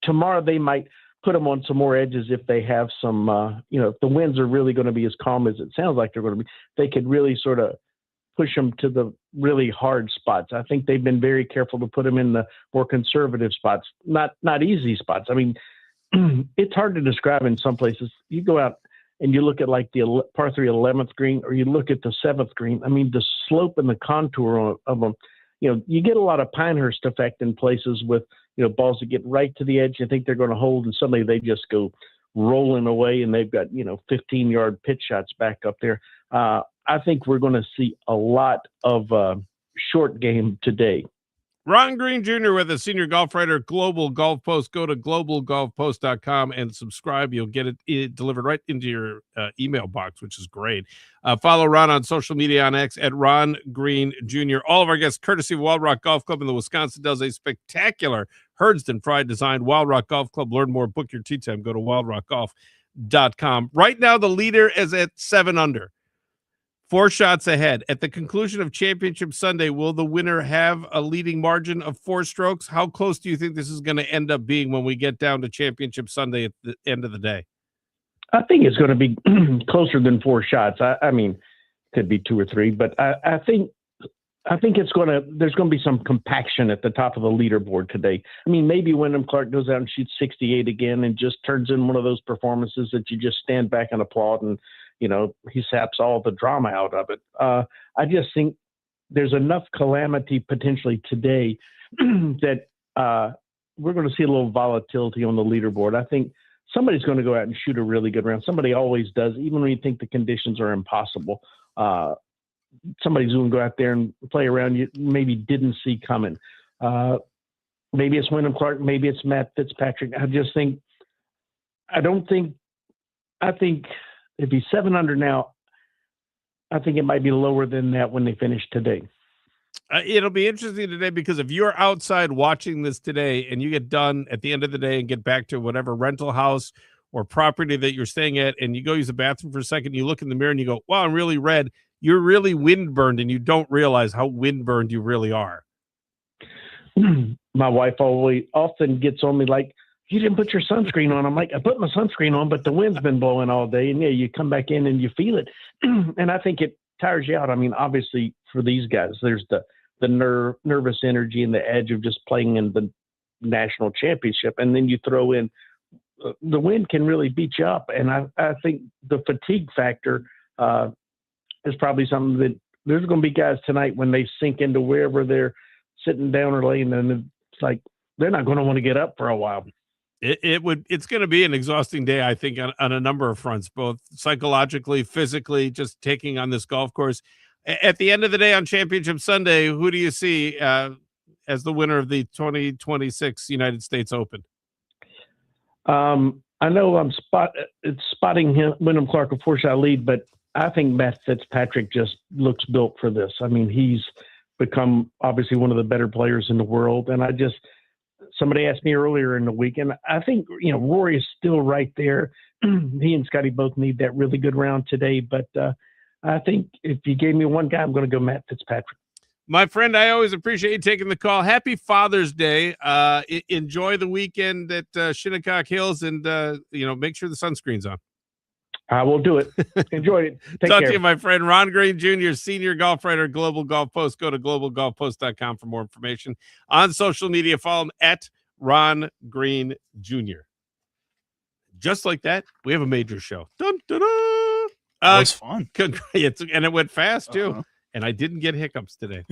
tomorrow they might put them on some more edges if they have some, if the winds are really going to be as calm as it sounds like they're going to be, they could really sort of push them to the really hard spots. I think they've been very careful to put them in the more conservative spots, not easy spots. I mean, it's hard to describe in some places. You go out and you look at like the par 3 11th green, or you look at the 7th green. I mean, the slope and the contour of them, you get a lot of Pinehurst effect in places with, balls that get right to the edge. You think they're going to hold, and suddenly they just go rolling away, and they've got, 15-yard pitch shots back up there. I think we're going to see a lot of short game today. Ron Green Jr. with a senior golf writer, Global Golf Post. Go to globalgolfpost.com and subscribe. You'll get it delivered right into your email box, which is great. Follow Ron on social media on X at Ron Green Jr. All of our guests, courtesy of Wild Rock Golf Club in the Wisconsin Dells, a spectacular Herdston Pride designed Wild Rock Golf Club. Learn more, book your tee time. Go to wildrockgolf.com. Right now, the leader is at 7 under. 4 shots ahead. At the conclusion of Championship Sunday, will the winner have a leading margin of 4 strokes? How close do you think this is going to end up being when we get down to Championship Sunday at the end of the day? I think it's going to be closer than 4 shots. I mean, could be 2 or 3, but I think there's going to be some compaction at the top of the leaderboard today. I mean, maybe Wyndham Clark goes out and shoots 68 again and just turns in one of those performances that you just stand back and applaud, and he saps all the drama out of it. I just think there's enough calamity potentially today that we're going to see a little volatility on the leaderboard. I think somebody's going to go out and shoot a really good round. Somebody always does, even when you think the conditions are impossible. Somebody's going to go out there and play around you maybe didn't see coming. Maybe it's Wyndham Clark. Maybe it's Matt Fitzpatrick. I think if he's 7 under now, I think it might be lower than that when they finish today. It'll be interesting today because if you're outside watching this today and you get done at the end of the day and get back to whatever rental house or property that you're staying at and you go use the bathroom for a second, you look in the mirror and you go, wow, I'm really red. You're really windburned and you don't realize how windburned you really are. My wife often gets on me like, you didn't put your sunscreen on. I'm like, I put my sunscreen on, but the wind's been blowing all day. And you come back in and you feel it. And I think it tires you out. I mean, obviously for these guys, there's the nervous energy and the edge of just playing in the national championship. And then you throw in the wind can really beat you up. And I think the fatigue factor is probably something that there's going to be guys tonight when they sink into wherever they're sitting down or laying, and it's like, they're not going to want to get up for a while. It's going to be an exhausting day, I think, on a number of fronts, both psychologically, physically, just taking on this golf course. At the end of the day on Championship Sunday, who do you see as the winner of the 2026 United States Open? I know I'm spotting him, Wyndham Clark, a 4-shot lead, but I think Matt Fitzpatrick just looks built for this. I mean, he's become obviously one of the better players in the world, and somebody asked me earlier in the week, and I think, Rory is still right there. He and Scotty both need that really good round today. But I think if you gave me one guy, I'm going to go Matt Fitzpatrick. My friend, I always appreciate you taking the call. Happy Father's Day. Enjoy the weekend at Shinnecock Hills, and make sure the sunscreen's on. I will do it. Enjoy it. Take Talk care. to you, my friend. Ron Green Jr., senior golf writer, Global Golf Post. Go to globalgolfpost.com for more information. On social media, follow him at Ron Green Jr. Just like that, we have a major show. Dun, dun, dun. That was fun. And it went fast, too. Uh-huh. And I didn't get hiccups today.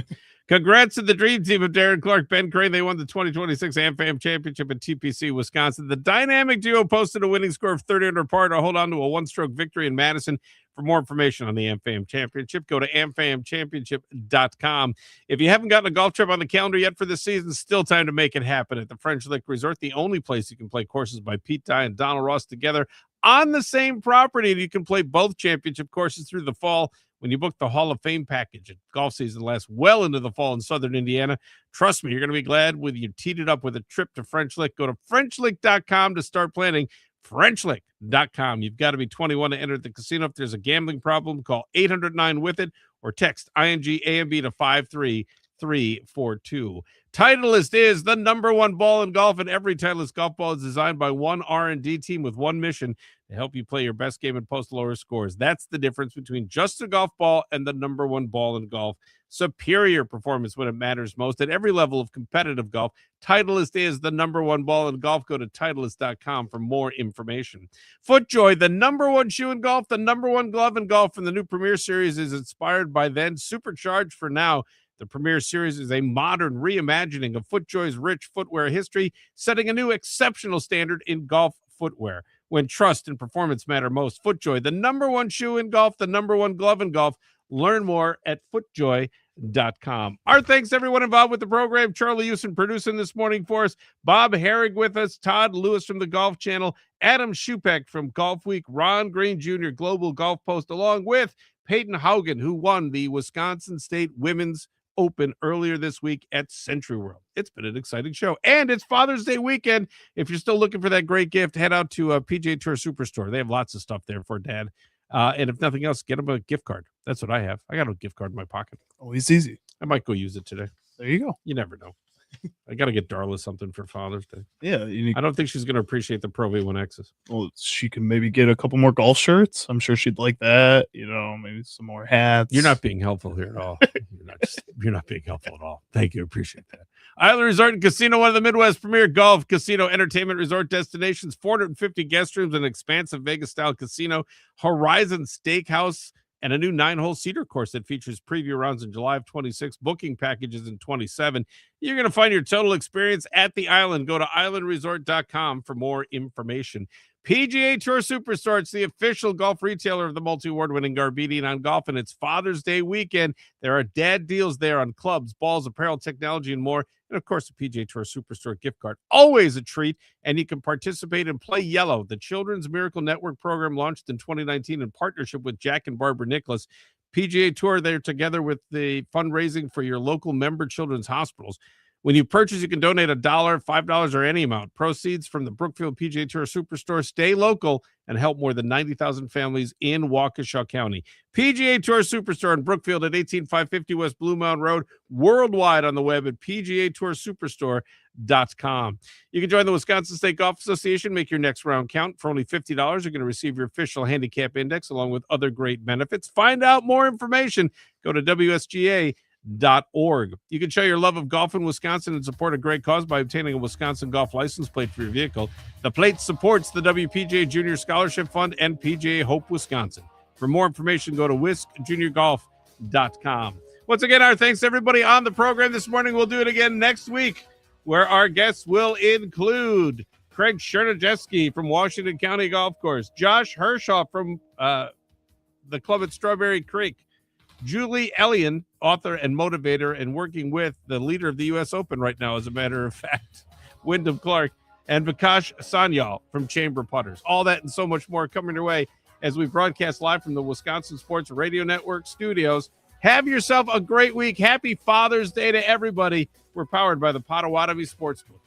Congrats to the dream team of Darren Clark, Ben Crane. They won the 2026 AmFam Championship at TPC, Wisconsin. The dynamic duo posted a winning score of 30 under par to hold on to a one-stroke victory in Madison. For more information on the AmFam Championship, go to amfamchampionship.com. If you haven't gotten a golf trip on the calendar yet for this season, still time to make it happen at the French Lick Resort, the only place you can play courses by Pete Dye and Donald Ross together on the same property. And you can play both championship courses through the fall. When you book the Hall of Fame package, golf season lasts well into the fall in southern Indiana. Trust me, you're going to be glad when you teed it up with a trip to French Lick. Go to FrenchLick.com to start planning. FrenchLick.com. You've got to be 21 to enter the casino. If there's a gambling problem, call 809-WITH-IT or text ING-AMB to 53342. Titleist is the number one ball in golf, and every Titleist golf ball is designed by one R&D team with one mission to help you play your best game and post lower scores. That's the difference between just a golf ball and the number one ball in golf. Superior performance when it matters most at every level of competitive golf. Titleist is the number one ball in golf. Go to Titleist.com for more information. FootJoy, the number one shoe in golf, the number one glove in golf, and the new Premier Series is inspired by then, supercharged for now. The Premier Series is a modern reimagining of FootJoy's rich footwear history, setting a new exceptional standard in golf footwear. When trust and performance matter most, FootJoy, the number one shoe in golf, the number one glove in golf. Learn more at footjoy.com. Our thanks to everyone involved with the program. Charlie Houston producing this morning for us. Bob Herrig with us. Todd Lewis from the Golf Channel. Adam Shupek from Golf Week. Ron Green Jr., Global Golf Post, along with Peyton Haugen, who won the Wisconsin State Women's Open earlier this week at Century World. It's been an exciting show, and it's Father's Day weekend. If you're still looking for that great gift, head out to PGA Tour Superstore. They have lots of stuff there for Dad. And if nothing else, get him a gift card. That's what I have. I got a gift card in my pocket. Always easy. I might go use it today. There you go. You never know. I got to get Darla something for Father's Day. Yeah. I don't think she's going to appreciate the Pro V1Xs. Well, she can maybe get a couple more golf shirts. I'm sure she'd like that. Maybe some more hats. You're not being helpful here at all. You're not being helpful at all. Thank you. Appreciate that. Island Resort and Casino, one of the Midwest premier golf, casino, entertainment resort destinations, 450 guest rooms, an expansive Vegas-style casino, Horizon Steakhouse, and a new 9-hole cedar course that features preview rounds in July of 26, booking packages in 27. You're going to find your total experience at the island. Go to islandresort.com for more information. PGA Tour Superstore, it's the official golf retailer of the multi-award-winning Garbedian on golf, and it's Father's Day weekend. There are dad deals there on clubs, balls, apparel, technology, and more. And, of course, the PGA Tour Superstore gift card. Always a treat, and you can participate in Play Yellow, the Children's Miracle Network program launched in 2019 in partnership with Jack and Barbara Nicholas. PGA Tour, they're together with the fundraising for your local member children's hospitals. When you purchase, you can donate $1, $5, or any amount. Proceeds from the Brookfield PGA Tour Superstore stay local and help more than 90,000 families in Waukesha County. PGA Tour Superstore in Brookfield at 18550 West Blue Mountain Road. Worldwide on the web at PGATourSuperstore.com. You can join the Wisconsin State Golf Association. Make your next round count. For only $50, you're going to receive your official handicap index along with other great benefits. Find out more information. Go to WSGA.org. You can show your love of golf in Wisconsin and support a great cause by obtaining a Wisconsin golf license plate for your vehicle. The plate supports the WPGA Junior Scholarship Fund and PGA Hope Wisconsin. For more information, go to WiscJuniorGolf.com. Once again, our thanks to everybody on the program this morning. We'll do it again next week, where our guests will include Craig Chernijeski from Washington County Golf Course, Josh Hershaw from the club at Strawberry Creek, Julie Ellion, author and motivator, and working with the leader of the U.S. Open right now, as a matter of fact, Wyndham Clark, and Vikash Sanyal from Chamber Putters. All that and so much more coming your way as we broadcast live from the Wisconsin Sports Radio Network studios. Have yourself a great week. Happy Father's Day to everybody. We're powered by the Potawatomi Sportsbook.